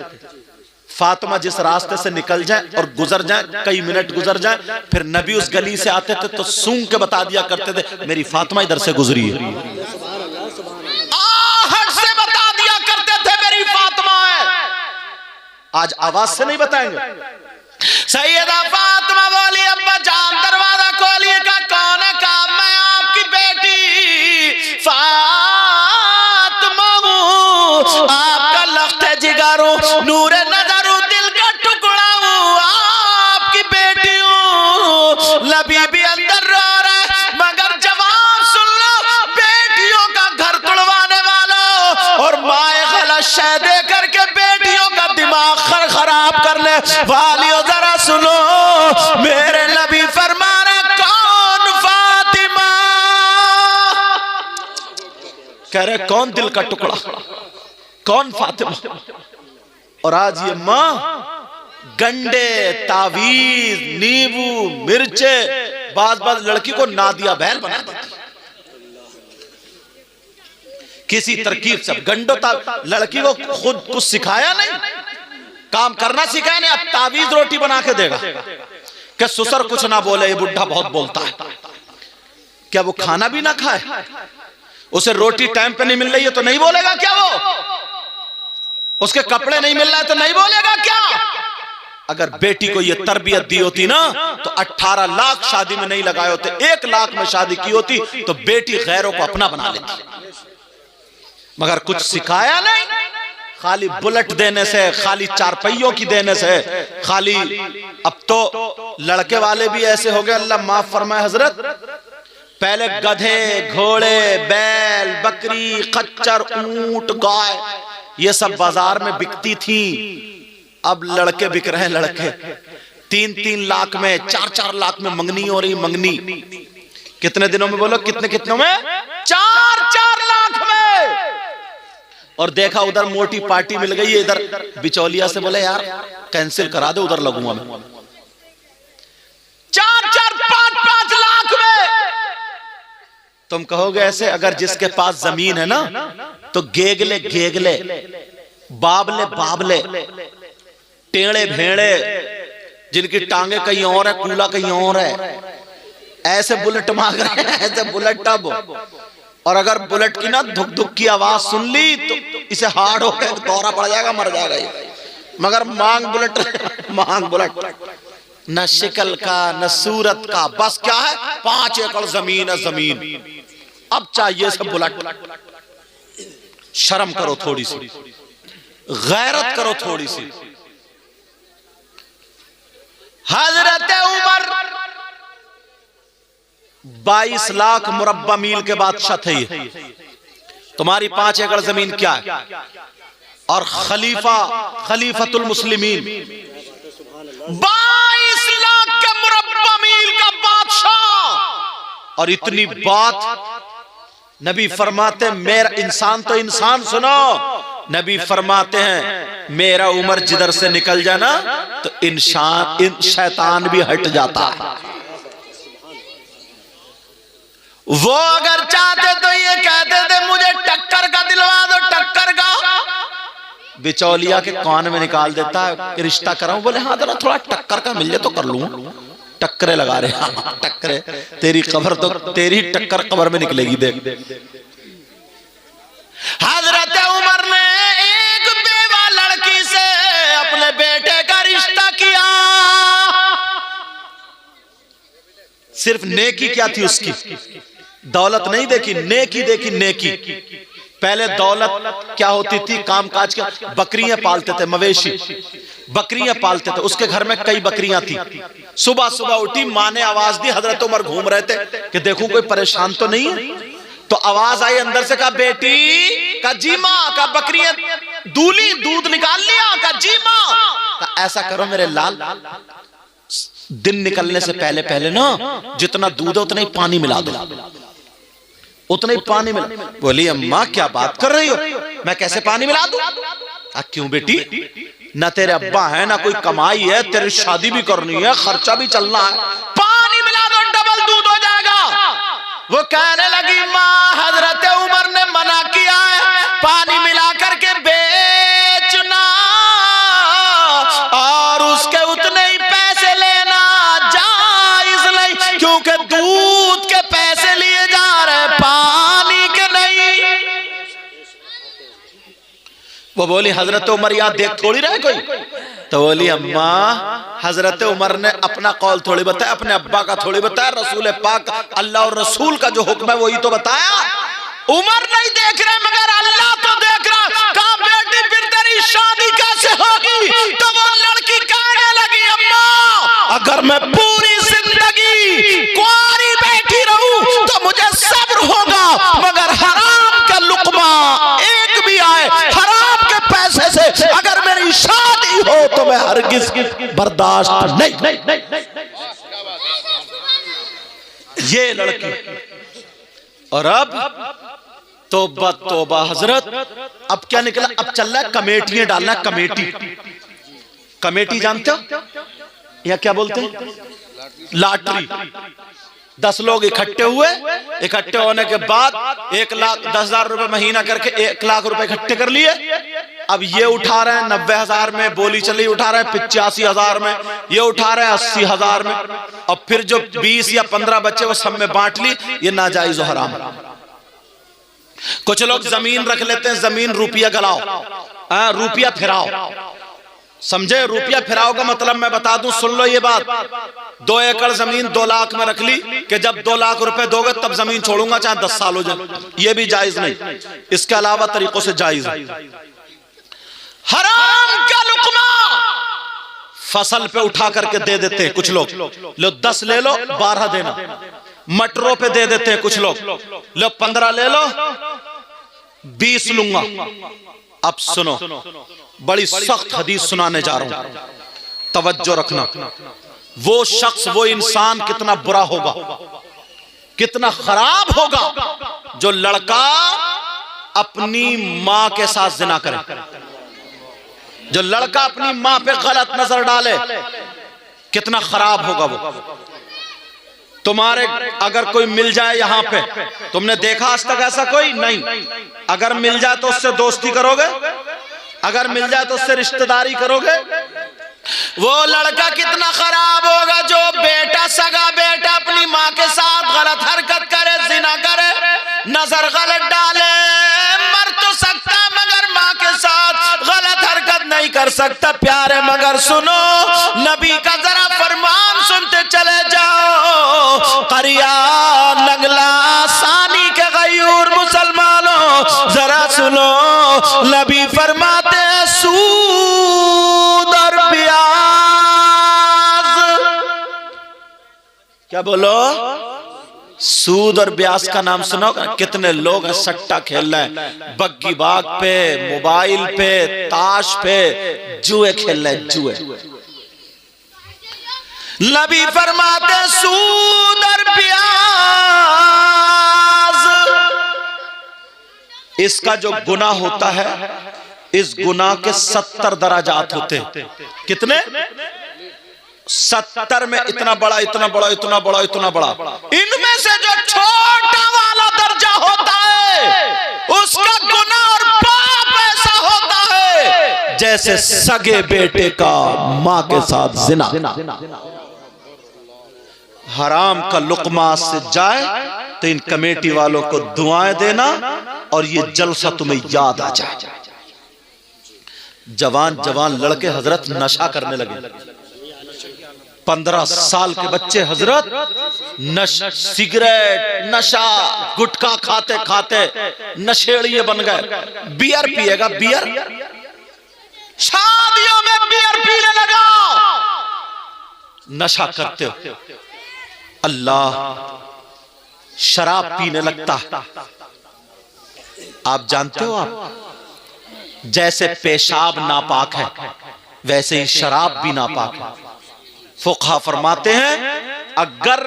फातिमा जिस रास्ते से निकल जाए और गुजर जाए, कई मिनट गुजर जाए, फिर नबी उस गली से आते थे तो सूंघ के बता दिया करते थे मेरी फातिमा इधर से गुजरी है। आहट से बता दिया करते थे मेरी फातिमा है। आज आवाज से नहीं बताएंगे। सैयदा फातिमा बोली अब्बा जान दरवाजा खोलिए। का कौन है? का मैं आपकी बेटी फातिमा हूं, आपका लख्त जिगर हूं, नूर नजर, नबी भी अंदर रो रहा है, मगर जवाब सुन लो, बेटियों का घर तोड़वाने वालों और माए गलत शय दे करके बेटियों का दिमाग खराब करने वालियों, जरा सुनो, मेरे नबी फरमा रहे कौन फातिमा? कह रहे कौन दिल का टुकड़ा, कौन फातिमा? और आज ये माँ गंडे, तावीज, नींबू, मिर्चे, बाज लड़की को नादिया बहन बना देती। किसी तरकीब से गंडो लड़की को खुद कुछ सिखाया नहीं, काम करना सिखाया नहीं, अब तावीज रोटी बना के देगा कि ससुर कुछ ना बोले, ये बुढ़ा बहुत बोलता है। क्या वो खाना भी ना खाए? उसे रोटी टाइम पे नहीं मिल रही है तो नहीं बोलेगा क्या? वो उसके कपड़े नहीं मिल रहा है तो नहीं बोलेगा क्या? अगर बेटी को ये तरबियत दी होती ना तो 18 लाख शादी में नहीं लगाए होते, 1 लाख में शादी की होती तो बेटी गैरों को अपना बना लेती। मगर कुछ सिखाया नहीं, खाली बुलेट देने से, खाली 4 पहियों की देने से, खाली। अब तो लड़के वाले भी ऐसे हो गए, अल्लाह माफ फरमाए हजरत, पहले गधे, घोड़े, बैल, बकरी, खच्चर, ऊंट, गाय, ये सब बाजार में बिकती थी। अब लड़के बिक रहे हैं, लड़के 3-3 लाख में, 4-4 लाख में मंगनी हो रही, मंगनी। कितने दिनों में बोलो, कितने में? 4-4 लाख में। और देखा उधर मोटी पार्टी मिल गई है, इधर बिचौलिया से बोले यार कैंसिल करा दे, उधर लगूंगा मैं। 4-4, 5-5 लाख में। तुम कहोगे ऐसे, अगर जिसके पास जमीन है ना तो गेगले गेगले, बाबले बाबले, टेढ़े भेड़े जिनकी टांगे कहीं और है, कूला कहीं और है, ऐसे बुलेट मांग रहे हैं, ऐसे बुलेट टब। और अगर बुलेट की ना धुक धुक की आवाज सुन ली तो इसे हार्ड हो गया, दौरा पड़ जाएगा, मर जाएगा ये। मगर मांग बुलेट, मांग बुलेट, न शिकल का न सूरत का, बस क्या है 5 एकड़ जमीन है, जमीन। अब चाहिए सब बुलेट। शर्म करो थोड़ी सी, गैरत करो थोड़ी सी। हजरत उमर 22 लाख मुरब्बा मील के बादशाह थे ये। तुम्हारी 5 एकड़ जमीन क्या है? और खलीफतुल मुस्लिमीन 22 लाख के मुरब्बा मील का बादशाह। और इतनी बात नबी फरमाते, मेरा इंसान तो इंसान सुनो, नबी फरमाते हैं मेरा उमर जिधर से निकल जाना तो इंसान शैतान भी हट जाता है। वो अगर चाहते तो ये कहते थे मुझे टक्कर का दिलवा दो, टक्कर का। बिचौलिया के कान में निकाल देता है, रिश्ता कराऊं? बोले हाँ जरा थोड़ा टक्कर का मिल जाए तो कर लूं। टक्करे लगा रहे, हाँ टक्करे, तेरी कब्र तो तेरी टक्कर कब्र में निकलेगी। देख हजरत उमर ने एक बेवा लड़की से अपने बेटे का रिश्ता किया। सिर्फ नेकी क्या थी उसकी, दौलत नहीं देखी, नेकी देखी, नेकी। पहले दौलत क्या होती थी, कामकाज का, बकरियां पालते थे, मवेशी बकरियां पालते थे। उसके घर में कई बकरियां थी। सुबह सुबह उठी, माँ ने आवाज दी, हजरत उमर घूम रहे थे कि देखूं कोई परेशान तो नहीं है। तो आवाज आई अंदर से, कहा बेटी, का जी माँ, का बकरियां दूली, दूध निकाल लिया, का जी माँ। ऐसा करो मेरे लाल, दिन निकलने से पहले पहले ना जितना दूध है उतना ही पानी मिला दो, उतना ही पानी मिला। बोली अम्मा क्या बात कर रही हो, मैं कैसे पानी मिला दूं? क्यों बेटी, ना तेरे अब्बा है ना कोई कमाई है, तेरी शादी भी करनी है, खर्चा भी चलना है, पानी मिला दो डबल दूध हो जाएगा। वो कहने लगी माँ हजरत उमर ने मना किया है पानी मिला करके बेचना और उसके उतने ही पैसे लेना जायज नहीं, क्योंकि दूध के पैसे लिए जा रहे, पानी के नहीं। वो बोली हजरत उमर यहाँ देख थोड़ी रहे कोई। तो बोली अम्मा हजरत उमर ने अपना कौल थोड़ी बताया, अपने अब्बा का थोड़ी बताया, रसूल पाक अल्लाह और रसूल का जो हुक्म है वही तो बताया। उमर नहीं देख रहे मगर अल्लाह तो देख रहा। कहा बेटी फिर तेरी शादी कैसे होगी? तो वो लड़की कहने लगी अम्मा अगर मैं पूरी जिंदगी कुंवारी बैठी रहूं तो मुझे सब्र होगा, मगर हराम का लुकमा एक भी आए हराम के पैसे से अगर मेरी शादी हो तो मैं हरगिज बर्दाश्त नहीं। ये लड़की। और अब तौबा तौबा हजरत, अब क्या निकला? अब चल रहा है कमेटियां डालना। कमेटी, कमेटी जानते हो या क्या बोलते हैं? लॉटरी। 10 लोग इकट्ठे हुए, इकट्ठे होने के बाद 1,10,000 रुपए महीना करके 1 लाख रुपए इकट्ठे कर लिए। अब ये उठा रहे हैं 90,000 में, बोली चली उठा रहे हैं 85,000 में, ये उठा रहे हैं 80,000 में। और फिर जो 20 या 15 बच्चे वो सब में बांट ली। ये नाजायज और हराम। कुछ लोग जमीन रख लेते हैं, जमीन रुपया गलाओ, रुपया फिराओ, समझे? रुपया फिराओ का मतलब मैं बता दूं, सुन लो ये बात। 2 एकड़ जमीन 2 लाख में रख ली कि जब 2 लाख रुपए दोगे तब जमीन छोड़ूंगा, चाहे 10 साल हो जाए। ये भी जायज नहीं। इसके अलावा तरीकों से जायज है। हराम का लुकमा फसल पे उठा करके दे देते हैं कुछ लोग। लो 10 ले लो 12 देना। मटरों पे दे देते हैं कुछ लोग। लो 15 ले लो 20 लूंगा। अब सुनो, बड़ी सख्त हदीस सुनाने जा रहा हूं, तवज्जो रखना। वो शख्स, वो इंसान कितना बुरा होगा, कितना खराब होगा जो लड़का अपनी मां के साथ जिना करे, जो लड़का अपनी मां पे गलत नजर डाले, कितना खराब होगा वो। तुम्हारे अगर कोई मिल जाए यहाँ पे, तुमने देखा आज तक ऐसा कोई नहीं, अगर मिल जाए तो उससे दोस्ती करोगे, अगर मिल जाए तो उससे रिश्तेदारी करोगे? वो लड़का कितना खराब होगा जो बेटा, सगा बेटा अपनी माँ के साथ गलत हरकत करे, जिना करे, नजर गलत डाले, मर तो सकता मगर माँ के साथ गलत हरकत नहीं कर सकता। प्यारे मगर सुनो, नबी का जरा फरमान सुनते चले जाओ। करिया नगला सानी के गयूर मुसलमानों जरा सुनो, नबी फरमाते सूद और ब्याज, क्या बोलो? सूद और ब्याज का नाम सुनो। कितने लोग हैं सट्टा खेल रहे हैं, बग्गी बाग पे, मोबाइल पे, ताश पे, जुए खेल रहे हैं, जुए। नबी फरमाते सूद और ब्याज, इसका जो गुनाह होता है, इस गुनाह के 70 दराजात होते हैं। कितने? 70 में इतना बड़ा, इतना बड़ा, इतना बड़ा, इतना बड़ा। इनमें से जो छोटा वाला दर्जा होता है, उसका गुनाह और पाप ऐसा होता है जैसे सगे बेटे का मां के साथ जिना। हराम का लुकमा से जाए तो इन कमेटी वालों को दुआएं देना और ये जलसा तुम्हें याद आ जाए। जवान जवान लड़के हजरत नशा करने लगे, 15 साल के बच्चे हजरत सिगरेट, नशा, गुटखा खाते खाते नशेड़िए बन गए। बियर पिएगा, बियर, शादियों में बियर पीने लगा, नशा करते हो। अल्लाह, शराब पीने लगता। आप जानते हो, आप जैसे पेशाब नापाक है वैसे ही शराब भी नापाक है। फुक़हा फरमाते हैं अगर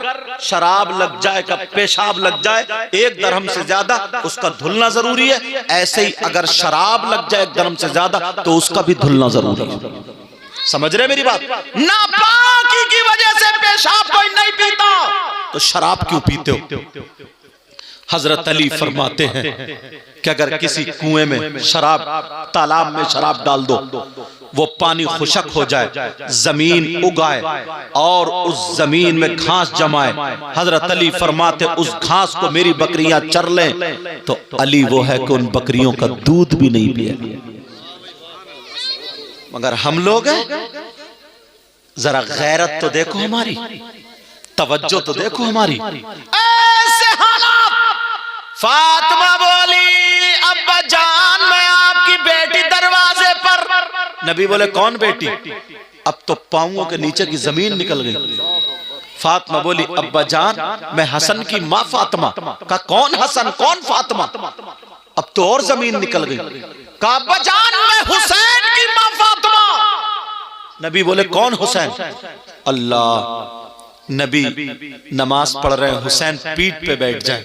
शराब लग जाए का पेशाब लग जाए 1 दरहम से ज्यादा, उसका धुलना जरूरी है। ऐसे ही अगर शराब लग जाए 1 दरहम से ज्यादा तो उसका भी धुलना जरूरी है। समझ रहे मेरी बात? नापाकी की वजह से पेशाब कोई नहीं पीता तो शराब क्यों पीते हो? हजरत अली फरमाते हैं कि अगर किसी कुएं में शराब, तालाब में शराब डाल दो, वो पानी खुशक हो जाए, जमीन उगाए और उस जमीन में घास जमाए, हजरत अली फरमाते उस घास को मेरी बकरियां चर लें तो अली वो है कि उन बकरियों का दूध भी नहीं पिए। मगर हम लोग हैं, जरा गैरत तो देखो हमारी, तवज्जो तो देखो हमारी। ऐसे हालात। फातिमा बोली अब्बा जान मैं आपकी बेटी दरवाजे पर। नबी बोले कौन बेटी? अब तो पांवों के नीचे की जमीन निकल गई। फातिमा बोली अब्बा जान मैं हसन की माँ फातिमा। का कौन हसन, कौन फातिमा? अब तो और जमीन निकल गई। कहा अब्बा जान मैं हुसैन की माँ फातिमा। नबी बोले कौन हुसैन? अल्लाह। नबी नमाज पढ़ रहे हैं, हुसैन पीठ पे बैठ जाए,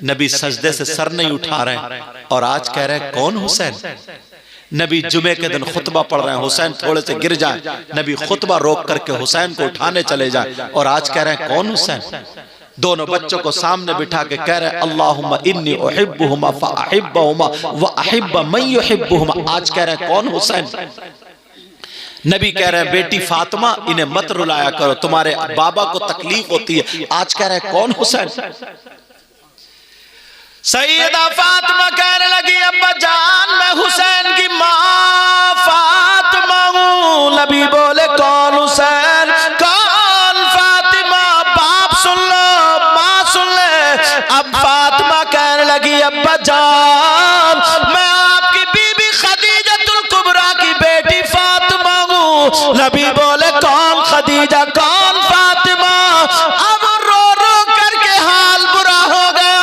नबी सजदे से सर नहीं उठा रहे और आज कह रहे हैं कौन हुसैन? नबी जुमे के दिन खुतबा पढ़ रहे हैं, हुसैन थोड़े से गिर जाए, नबी खुतबा रोक करके हुसैन को उठाने चले जाए और आज कह रहे हैं कौन हुसैन? दोनों बच्चों को सामने बिठा के कह रहे हैं अल्लाहुम्मा इन्नी उहिब्बुहुमा फअहिब्बहुमा व अहिब्ब मन युहिब्बुहुमा। आज कह रहे हैं कौन हुसैन? नबी कह रहे हैं बेटी फातिमा इन्हें मत रुलाया करो, तुम्हारे बाबा को तकलीफ होती है। आज कह रहे हैं कौन हुसैन? सैयदा फातिमा कहने लगी अब्बा जान मैं हुसैन की माँ फातिमा हूँ। नबी बोले कौन हुसैन, कौन फातिमा? बाप सुन लो, माँ सुन ले। अब फातिमा कहने लगी अब्बा जान मैं आपकी बीबी खदीजतुल कुबरा की बेटी फातिमा हूँ। नबी बोले कौन खदीजा, कौन फातिमा? अब रो रो करके हाल बुरा हो गया।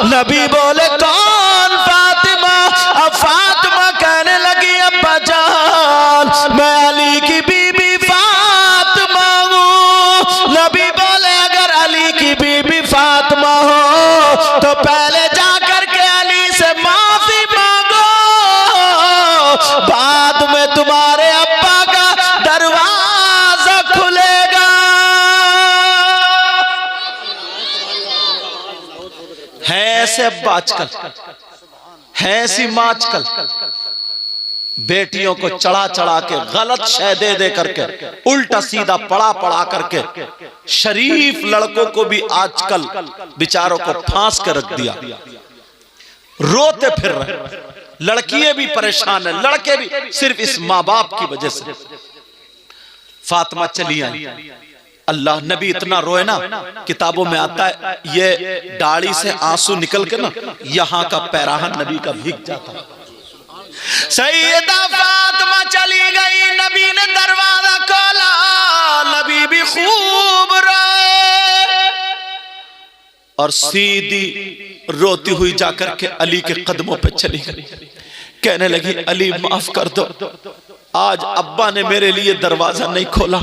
नबी बोले कौन फातिमा? अब फातिमा कहने लगी अब्बा जान मैं अली की बीबी फातिमा हूँ। नबी बोले अगर अली की बीबी फातिमा हो तो पहले जाकर के अली से माफी मांगो, बाद में तुम्हारे अब्बा का दरवाजा खुलेगा। अब्बा आजकल, हैं ऐसी माँ आजकल, बेटियों को चढ़ा चढ़ा के गलत शय दे दे करके, उल्टा सीधा पढ़ा पढ़ा करके शरीफ लड़कों को भी आजकल बेचारों को फांस के रख दिया, रोते फिर रहे। लड़कियां भी परेशान है, लड़के भी, सिर्फ इस माँ बाप की वजह से। फातिमा चली आई, अल्लाह नबी इतना रोए ना, किताबों में आता है ये दाढ़ी से आंसू निकल के ना यहां का पैराहन नबी का भीग जाता। सैयदा फातिमा चली गई, नबी ने दरवाजा खोला, नबी भी खूब रोए और सीधी रोती हुई जाकर के अली के कदमों पे चली गई, कहने लगी अली माफ कर दो, आज अब्बा ने मेरे लिए दरवाजा नहीं खोला,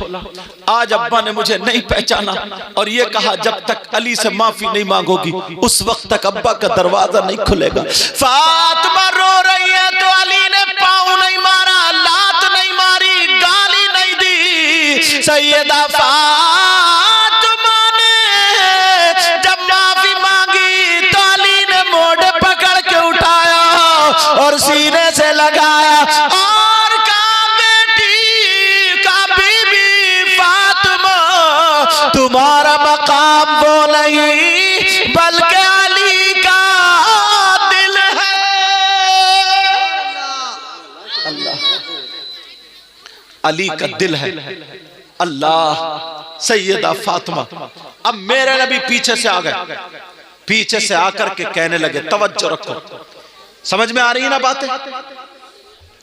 आज अब्बा ने मुझे नहीं पहचाना, और ये कहा जब तक अली से माफी नहीं मांगोगी उस वक्त तक अब्बा का दरवाजा नहीं खुलेगा। फातिमा रो रही है तो अली ने पाँव नहीं मारा, लात नहीं मारी, गाली नहीं दी। सैयदा फातिमा ने जब माफी मांगी तो अली ने मोढ़ पकड़ के उठाया और सीने से लगाया और कहा बेटी का बीबी फातिमा, तुम्हारा मकाम वो नहीं बल्कि अली का दिल है। अल्लाह, अली का दिल है। अल्लाह, सैयदा फातिमा। अब मेरे नबी पीछे से आ गए, पीछे से आकर के कहने लगे, तवज्जो रखो, समझ में आ रही है ना बातें?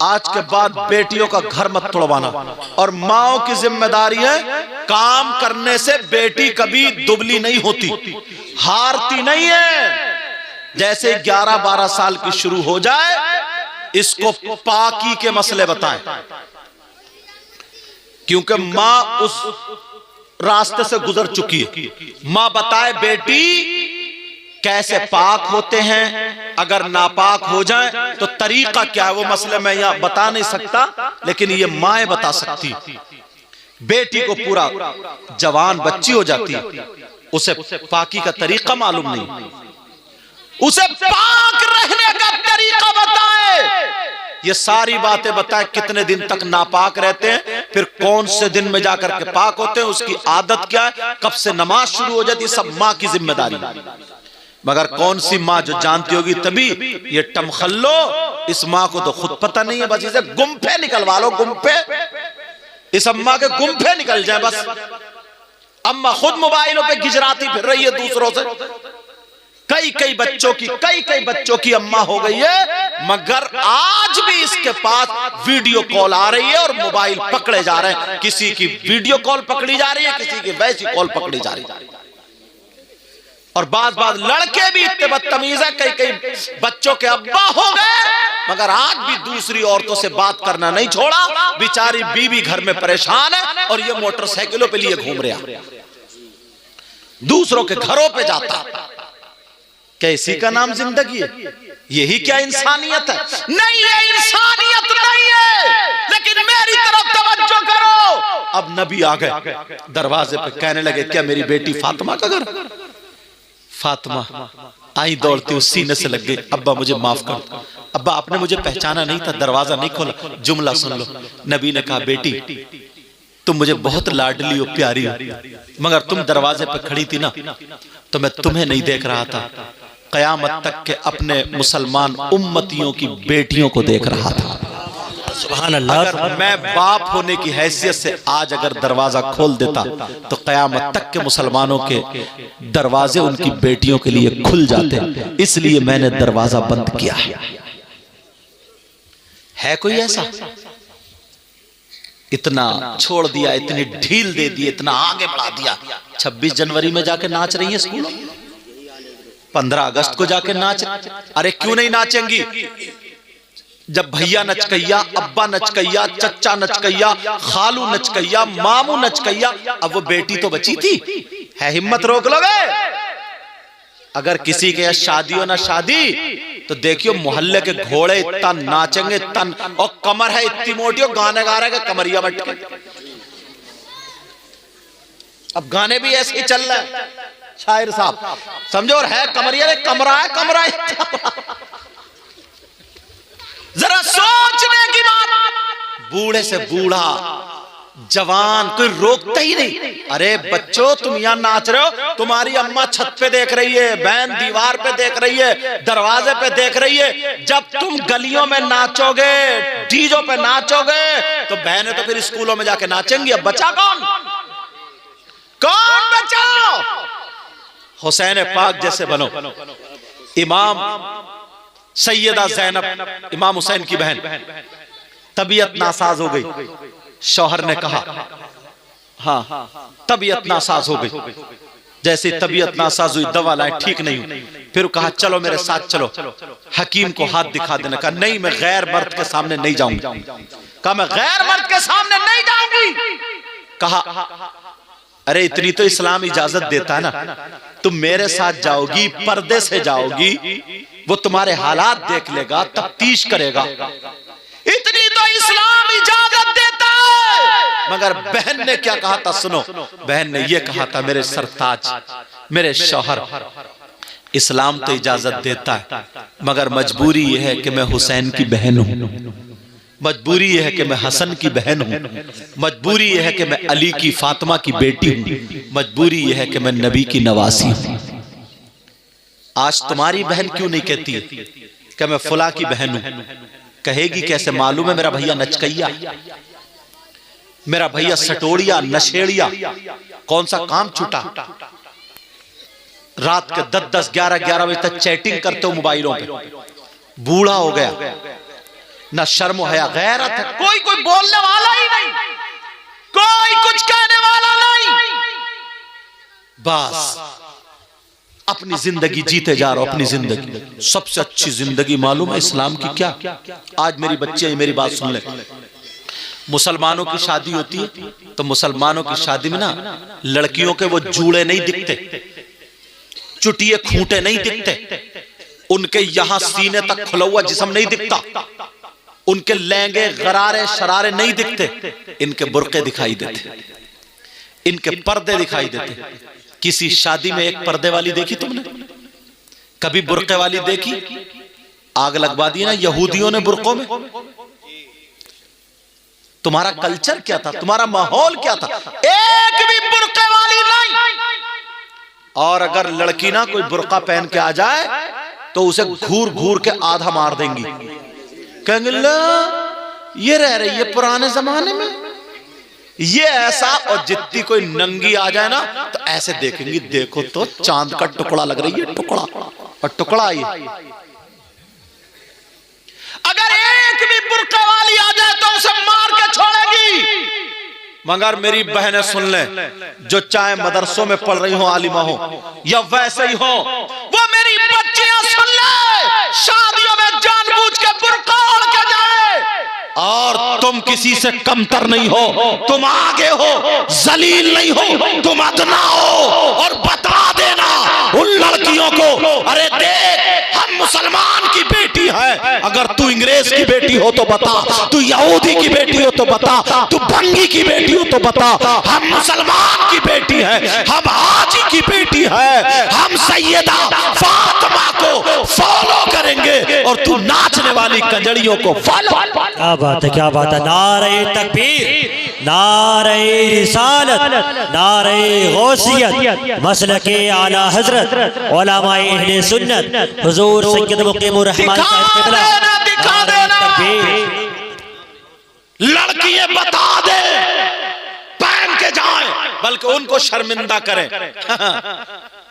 आज के बाद बेटियों का घर मत तोड़वाना, और माओ की जिम्मेदारी है काम करने से बेटी कभी दुबली नहीं होती, हारती नहीं है। जैसे 11-12 साल की शुरू हो जाए, इसको पाकी के मसले बताएं, क्योंकि माँ उस रास्ते से गुजर चुकी है। माँ बताए बेटी कैसे पाक होते हैं, अगर नापाक हो जाए तो तरीका क्या है, वो मसले मैं यहां बता नहीं सकता, लेकिन ये माएं बता सकती। बेटी को पूरा जवान बच्ची हो जाती है, उसे पाकी का तरीका मालूम नहीं, उसे पाक रहने का तरीका बताए, ये सारी बातें बताए। कितने दिन तक नापाक रहते हैं, फिर कौन से दिन में जाकर के पाक होते हैं, उसकी आदत क्या है, कब से नमाज शुरू हो जाती है, सब माँ की जिम्मेदारी। मगर कौन सी माँ जो जानती होगी तभी, ये टमखल्लो, इस माँ को तो खुद पता नहीं है, बस इसे गुम्फे निकलवा लो, गुम्फे, इस अम्मा के गुम्फे निकल जाए बस। अम्मा खुद मोबाइलों पे गिजराती फिर रही है दूसरों से। कई बच्चों की अम्मा हो गई है, मगर आज भी इसके पास वीडियो कॉल आ रही है और मोबाइल पकड़े जा रहे हैं। किसी की वीडियो कॉल पकड़ी जा रही है, किसी की वैसी कॉल पकड़ी जा रही है। और बात लड़के भी इतने बदतमीज है, कई बच्चों के अब्बा हो गए, मगर आज भी दूसरी औरतों से बात करना नहीं छोड़ा। बेचारी बीवी घर में परेशान है और ये मोटरसाइकिलों पे लिए घूम रहा, दूसरों के घरों पे जाता। क्या इसी का नाम जिंदगी है? यही क्या इंसानियत है? नहीं, ये इंसानियत नहीं है, लेकिन मेरी तरफ तवज्जो करो। अब नबी आ गए दरवाजे पे, कहने लगे क्या मेरी बेटी फातिमा का घर? फातिमा आई दौड़ती हुई सीने से लग गई, अब्बा मुझे माफ कर दो, अब्बा आपने मुझे पहचाना नहीं था, दरवाजा नहीं खोला। जुमला सुन लो, नबी ने कहा बेटी तुम मुझे बहुत लाडली हो, प्यारी हो, मगर तुम दरवाजे पे खड़ी थी ना, तो मैं तुम्हें नहीं देख रहा था, कयामत तक के अपने मुसलमान उम्मतियों की बेटियों को देख रहा था। सुभान अल्लाह। अगर मैं बाप होने की हैसियत से आज अगर दरवाजा खोल देता तो कयामत तक के मुसलमानों के दरवाजे उनकी बेटियों के लिए खुल जाते, इसलिए मैंने दरवाजा बंद किया। है कोई ऐसा? इतना छोड़ दिया, इतनी ढील दे दी, इतना आगे बढ़ा दिया। 26 जनवरी में जाके नाच रही है स्कूलों, 15 अगस्त को जाके नाच, अरे क्यों नहीं नाचेंगी? जब भैया नचकैया, अब्बा नचकैया, चच्चा नचकैया, खालू नचकैया, मामू नचकैया, अब वो बेटी तो बची थी। है हिम्मत रोक लोगे? अगर किसी के यहाँ शादी हो ना शादी, तो देखियो मोहल्ले के घोड़े इतना नाचेंगे, तन और कमर है इतनी मोटी, गाने गा रहे कमरिया बट के। अब गाने भी ऐसे ही चल रहा है, शायर साहब समझो, और है कमरिया रे, कमरा है कमरा है। जरा सोचने की बात, बूढ़े से बूढ़ा जवान कोई रोकता ही नहीं। अरे बच्चों तुम यहां नाच रहे हो, तुम्हारी अम्मा छत पे देख रही है, बहन दीवार पे देख रही है, दरवाजे पे देख रही है। जब तुम गलियों में नाचोगे, डीजों पे नाचोगे, तो बहनें तो फिर स्कूलों में जाके नाचेंगी। अब बचा कौन? कौन बचा? हुसैन पाक जैसे बनो। इमाम सैयदा ज़ैनब इमाम हुसैन की बहन, तबीयत नासाज हो गई। शौहर ने कहा, हाँ तबीयत नासाज हो गई। जैसे तबीयत नासाज हुई, दवा लाए, ठीक नहीं हुई। फिर कहा चलो मेरे साथ चलो, हकीम को हाथ दिखा देने का। नहीं मैं गैर मर्द के सामने नहीं जाऊंगी। कहा मैं गैर मर्द के सामने नहीं जाऊंगी। कहा अरे इतनी तो इस्लाम इजाजत देता है ना, तुम मेरे साथ जाओगी, पर्दे से जाओगी, वो तुम्हारे हालात देख लेगा, तफ्तीश करेगा। इतनी तो इस्लाम इजाजत देता है। मगर बहन ने क्या कहा था सुनो, बहन ने यह कहा था, मेरे सरताज, मेरे शौहर, इस्लाम तो इजाजत देता है, मगर मजबूरी यह है कि मैं हुसैन की बहन हूं, मजबूरी यह है कि मैं हसन की बहन हूं, मजबूरी यह है कि मैं अली की फातिमा की बेटी हूं, मजबूरी यह है कि मैं नबी की नवासी हूं। आज तुम्हारी बहन क्यों नहीं कहती है कि मैं फुला की बहन हूं? कहेगी कैसे? मालूम है मेरा भैया नचकैया, मेरा भैया सटोड़िया, नशेड़िया, कौन सा काम छूटा? रात के 10-10, 11-11 बजे तक चैटिंग करते हो मोबाइलों पे। बूढ़ा हो गया, ना शर्म है गैरत है, कोई बोलने वाला ही नहीं, कोई कुछ कहने वाला नहीं। बस अपनी जिंदगी जीते जा रहा हो, अपनी जिंदगी। सबसे अच्छी जिंदगी मालूम है इस्लाम की क्या? आज मेरी बच्चे मेरी बात सुन ले। मुसलमानों की शादी होती है तो मुसलमानों की शादी में ना लड़कियों के वो जूड़े नहीं दिखते, चुटिए खूंटे नहीं दिखते, उनके यहां सीने तक खुला हुआ जिस्म नहीं दिखता, उनके लहंगे गरारे शरारे नहीं दिखते, इनके बुर्के दिखाई देते, इनके पर्दे दिखाई देते। किसी शादी में एक पर्दे वाली देखी तुमने? कभी बुर्के वाली देखी? आग लगवा दी ना यहूदियों ने बुर्कों में। तुम्हारा कल्चर क्या था? तुम्हारा माहौल क्या था? एक भी बुर्के वाली नहीं। और अगर लड़की ना कोई बुर्का पहन के आ जाए तो उसे घूर घूर के आधा मार देंगी, कहेंगे ला ये रह रही है पुराने जमाने में, ये ऐसा। और जितनी कोई नंगी आ जाए ना तो ऐसे देखेंगी, देखो तो चांद का टुकड़ा लग रही है, टुकड़ा और टुकड़ा ये। अगर एक भी बुर्के वाली आ जाए तो उसे मार के छोड़ेगी। मगर मेरी बहनें सुन ले, जो चाहे मदरसों में पढ़ रही हो, आलिमा हो या वैसे ही हो, वो मेरी बच्चियां सुन ले, शादियों में जानबूझ के बुर्का ओढ़ के जाए। और तुम किसी से कमतर नहीं हो, तुम आगे हो, जलील नहीं हो, तुम अदना हो। और बता देना उन लड़कियों को, अरे देख हम मुसलमान की बेटी है, अगर तू अंग्रेज की बेटी हो तो बता, तू यहूदी की बेटी हो तो बता, तू बंगी की बेटी हो तो बता, हम मुसलमान की बेटी है, हम हाजी की बेटी है, हम सैयदा फातिमा को फॉलो करेंगे और तू नाचने वाली कंजड़ियों को फॉलो। क्या बात है, क्या बात है। नारे तकबीर, नारे रिसालत, नारे गौसियत, मसलके आला हजरत, उलमाए अहले सुन्नत, हुजूर सैयद मुकीमुर रहमान साहब क़िबला। नारे तकबीर। लड़कियां बता दे, पहन के जाएं, बल्कि उनको शर्मिंदा करें।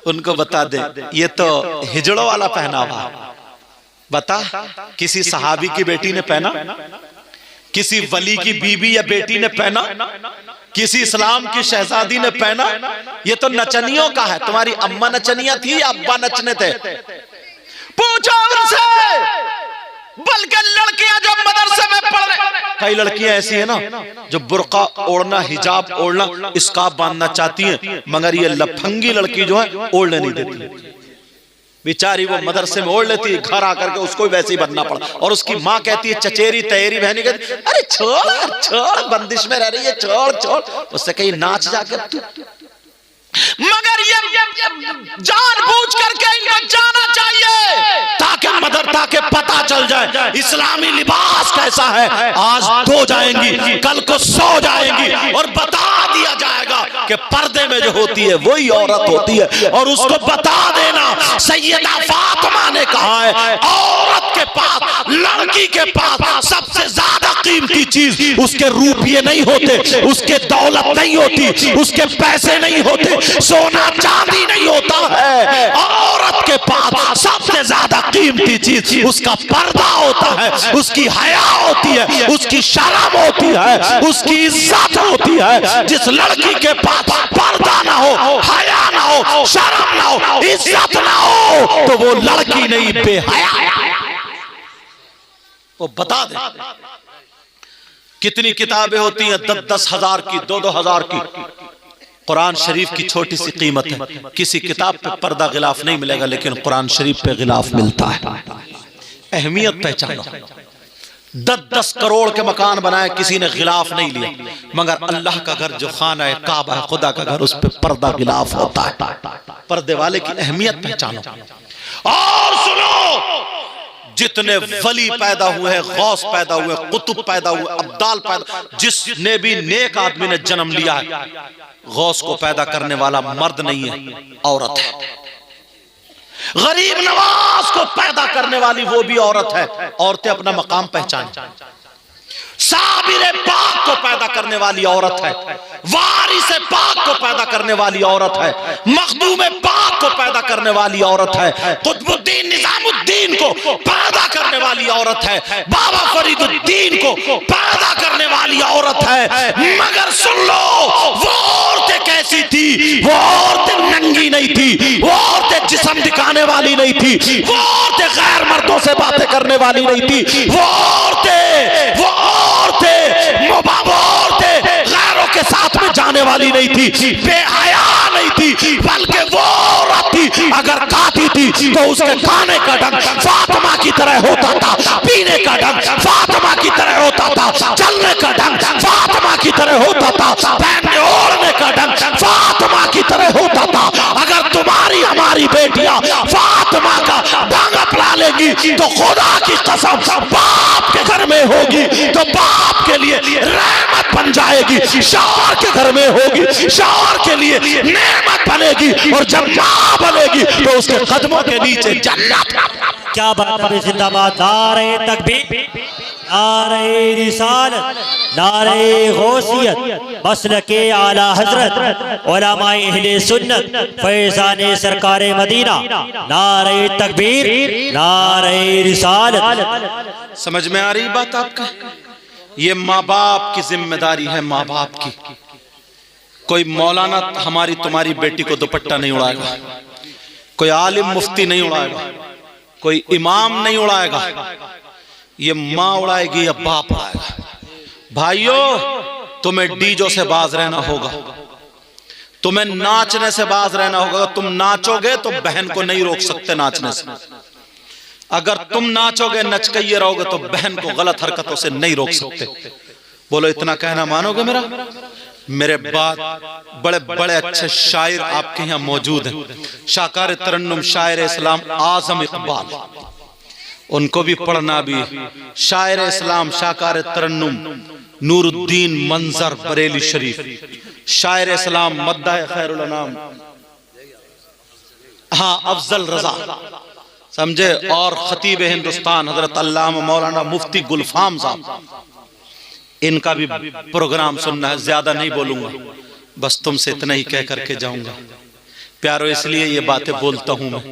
उनको बता दे ये तो हिजड़ों वाला पहनावा। बता, किसी सहाबी की बेटी ने पहना, किसी वली की बीबी या बेटी ने पहना, किसी इस्लाम की शहजादी ने पहना? ये तो नचनियों का है। तुम्हारी अम्मा नचनिया थी या अब्बा नचने थे? पूछो उनसे। बल्कि लड़कियां जो मदरसे में पढ़ रहे, कई लड़कियां ऐसी है ना जो बुर्का ओढ़ना, हिजाब ओढ़ना, स्कार्फ बांधना चाहती हैं, मगर ये लफंगी लड़की जो है ओढ़ने नहीं देती। बेचारी वो मदरसे में ओढ़ लेती है, घर आकर के उसको भी वैसे ही बनना पड़ा। और उसकी माँ कहती है, चचेरी तैरी बहनी कहती, अरे छोड़ छोड़, बंदिश में रह रही है, छोड़ छोड़। उससे कहीं नाच जाकर तू मगर ये जानबूझ करके इनको जाना चाहिए ताकि मदरसा के पता चल जाए इस्लामी लिबास कैसा है। आज धो जाएंगी, कल को सो जाएंगी और बता दिया जाएगा कि पर्दे में जो होती है वही औरत होती है। और उसको बता देना, सैयदा फातिमा ने कहा है औरत के पास, लड़की के पास सबसे ज्यादा कीमती चीज उसके रुपये नहीं होते, उसके दौलत नहीं होती, उसके पैसे नहीं होते, सोना चांदी नहीं होता है। औरत के पास सबसे ज्यादा कीमती चीज उसका पर्दा होता है, उसकी हया होती है, उसकी शर्म होती है, उसकी इज्जत होती है। जिस लड़की के पास पर्दा ना हो, हया ना हो, शर्म ना हो, इज्जत ना हो, तो वो लड़की नहीं, बेहया। वो बता दे कितनी किताबें होती हैं, 10-10 हजार की, 2-2 हजार की। कुरान शरीफ की छोटी सी कीमत है। किसी किताब पे पर्दा गिलाफ नहीं मिलेगा, लेकिन कुरान शरीफ पे गिलाफ मिलता है। अहमियत पहचानो। 10-10 करोड़ के मकान बनाए, किसी ने गिलाफ नहीं लिया, मगर अल्लाह का घर जो खाना है, काबा है, खुदा का घर, उस पे पर्दा गिलाफ होता है। पर्दे वाले की अहमियत पहचानो। और सुनो, जितने वली पैदा हुए हैं, गौस पैदा हुए, कुतुब पैदा हुए, अब्दाल पैदा, जिसने भी नेक आदमी ने जन्म लिया है, गौस को पैदा करने वाला मर्द नहीं है, औरत है। गरीब नवाज को पैदा करने वाली वो भी औरत है। औरतें अपना मकाम पहचाने। साबिर पाक को पैदा करने वाली औरत है, वारिस पाक को पैदा करने वाली औरत है, मखदूम पाक को पैदा करने वाली औरत है, कुतुबुद्दीन निजामुद्दीन को पैदा करने वाली औरत है, बाबा फरीदुद्दीन को पैदा करने वाली औरत है। मगर सुन लो, वो औरतें कैसी थी? वो औरतें नंगी नहीं थी, वो औरतें जिस्म दिखाने वाली नहीं थी, वो औरतें गैर मर्दों से बातें करने वाली नहीं थी, वो औरतें गैरों के साथ में जाने वाली नहीं थी, बेहया नहीं थी, बल्कि वो औरत थी अगर खाती थी तो उसके खाने का ढंग फातिमा की तरह होता था, पीने का ढंग फातिमा की तरह होता था, चलने का ढंग फातिमा की तरह होता था, पहनने ओढ़ने का ढंग फातिमा की तरह होता था। अगर तुम्हारी हमारी बेटियां फातिमा का ढंग अपना लेगी तो खुदा की कसम बाप के घर में होगी तो बाप के लिए रहमत बन जाएगी, शौहर के घर में होगी शौहर के लिए नेमत बनेगी, और जब मां बनेगी तो उसके कदमों के नीचे जन्नत। क्या बात है, जिंदाबाद। नारे तकबीर, नारे रिसालत, नारे गौसियत, मसलके आला हजरत, उलमाए अहले सुन्नत, फैज़ाने सरकारे मदीना। नारे तकबीर, नारे रिसालत। समझ में आ रही बात आपका? ये माँ बाप की जिम्मेदारी है, माँ बाप की। कोई मौलाना हमारी तुम्हारी बेटी को दुपट्टा नहीं उड़ाएगा, कोई आलिम मुफ्ती नहीं उड़ाएगा, कोई इमाम नहीं उड़ाएगा, ये माँ उड़ाएगी या बाप उड़ाएगा। भाइयों, तुम्हें डीजो से बाज रहना होगा, तुम्हें नाचने से बाज रहना होगा। तुम नाचोगे तो बहन को नहीं रोक सकते नाचने से। अगर तुम नाचोगे, नचकइये रहोगे तो बहन को गलत हरकतों से नहीं रोक सकते। बोलो, इतना कहना मानोगे मेरा? मेरे बाद बड़े बड़े अच्छे शायर आपके यहाँ मौजूद हैं। शाकार तरन्नुम शायर इस्लाम आजम इकबाल, उनको भी पढ़ना भी। शायर इस्लाम शाकार तरन्नुम नूरुद्दीन मंजर बरेली शरीफ, शायर इस्लाम मद्दाह खैरुल अनाम, हाँ, अफजल रजा, समझे, और खतीब हिंदुस्तान हजरत अल्लामा मौलाना मुफ्ती गुलफाम साहब, इनका भी प्रोग्राम सुनना है। ज्यादा नहीं बोलूंगा, बस तुमसे इतना ही कह करके जाऊंगा। प्यारो, इसलिए ये बातें बोलता हूं मैं,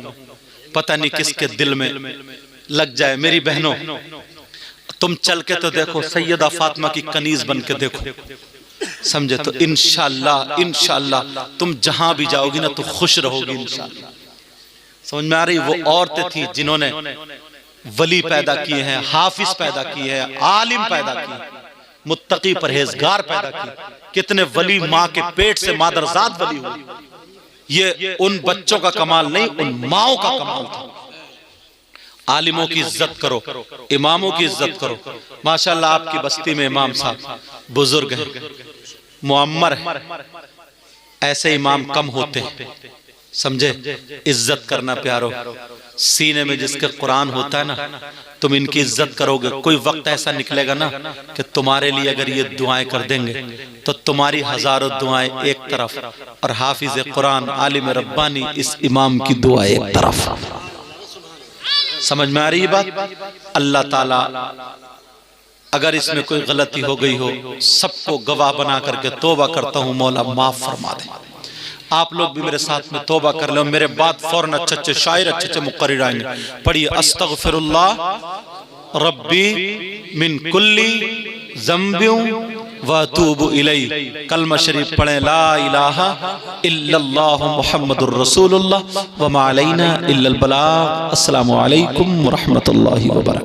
पता नहीं किसके दिल में लग जाए। मेरी बहनों, तुम चल के तो देखो, सैयदा फातिमा की कनीज बन के देखो, समझे, तो इंशाअल्लाह इंशाअल्लाह तुम जहां भी जाओगी ना तो खुश रहोगी इंशाअल्लाह। समझ में आ रही? वो औरतें थी जिन्होंने वली पैदा किए हैं, हाफिज पैदा किए हैं, आलिम पैदा किए, मुत्तकी परहेजगार पैदा किए। कितने वली माँ के पेट से मादरजात वली हुई। ये उन बच्चों का कमाल नहीं, उन माओं का कमाल था। आलिमों की इज्जत करो, इमामों की इज्जत करो। माशाल्लाह आपकी बस्ती में इमाम साहब बुजुर्ग हैं, मुअम्मर है, ऐसे इमाम कम होते हैं, समझे। इज्जत करना प्यारो, सीने में जिसके कुरान होता है ना, तुम इनकी इज्जत करोगे। कोई वक्त ऐसा निकलेगा ना कि तुम्हारे लिए अगर ये दुआएं कर देंगे तो तुम्हारी हजारों दुआएं एक तरफ और हाफिज कुरान आलिम रब्बानी इस इमाम की दुआ एक तरफ। समझ में आ रही है बात। अल्लाह ताला अगर इसमें कोई गलती हो गई हो, सबको गवाह बना करके तौबा करता हूं, मौला माफ फरमा दे। आप लोग भी मेरे साथ में तौबा कर लो। मेरे बाद फौरन अच्छे अच्छे शायर, अच्छे अच्छे मुक़र्रिर आएंगे। पढ़िए अस्तगफिरुल्लाह रब्बी मिन कुल्ली ज़म्बिन व अतूबु इलैहि। कलमा शरीफ पढ़ें, ला इलाहा इल्लल्लाहु मुहम्मदुर रसूलुल्लाह व मा अलैना इल्लल बलाग। अस्सलामु अलैकुम व रहमतुल्लाहि व बरकातहू।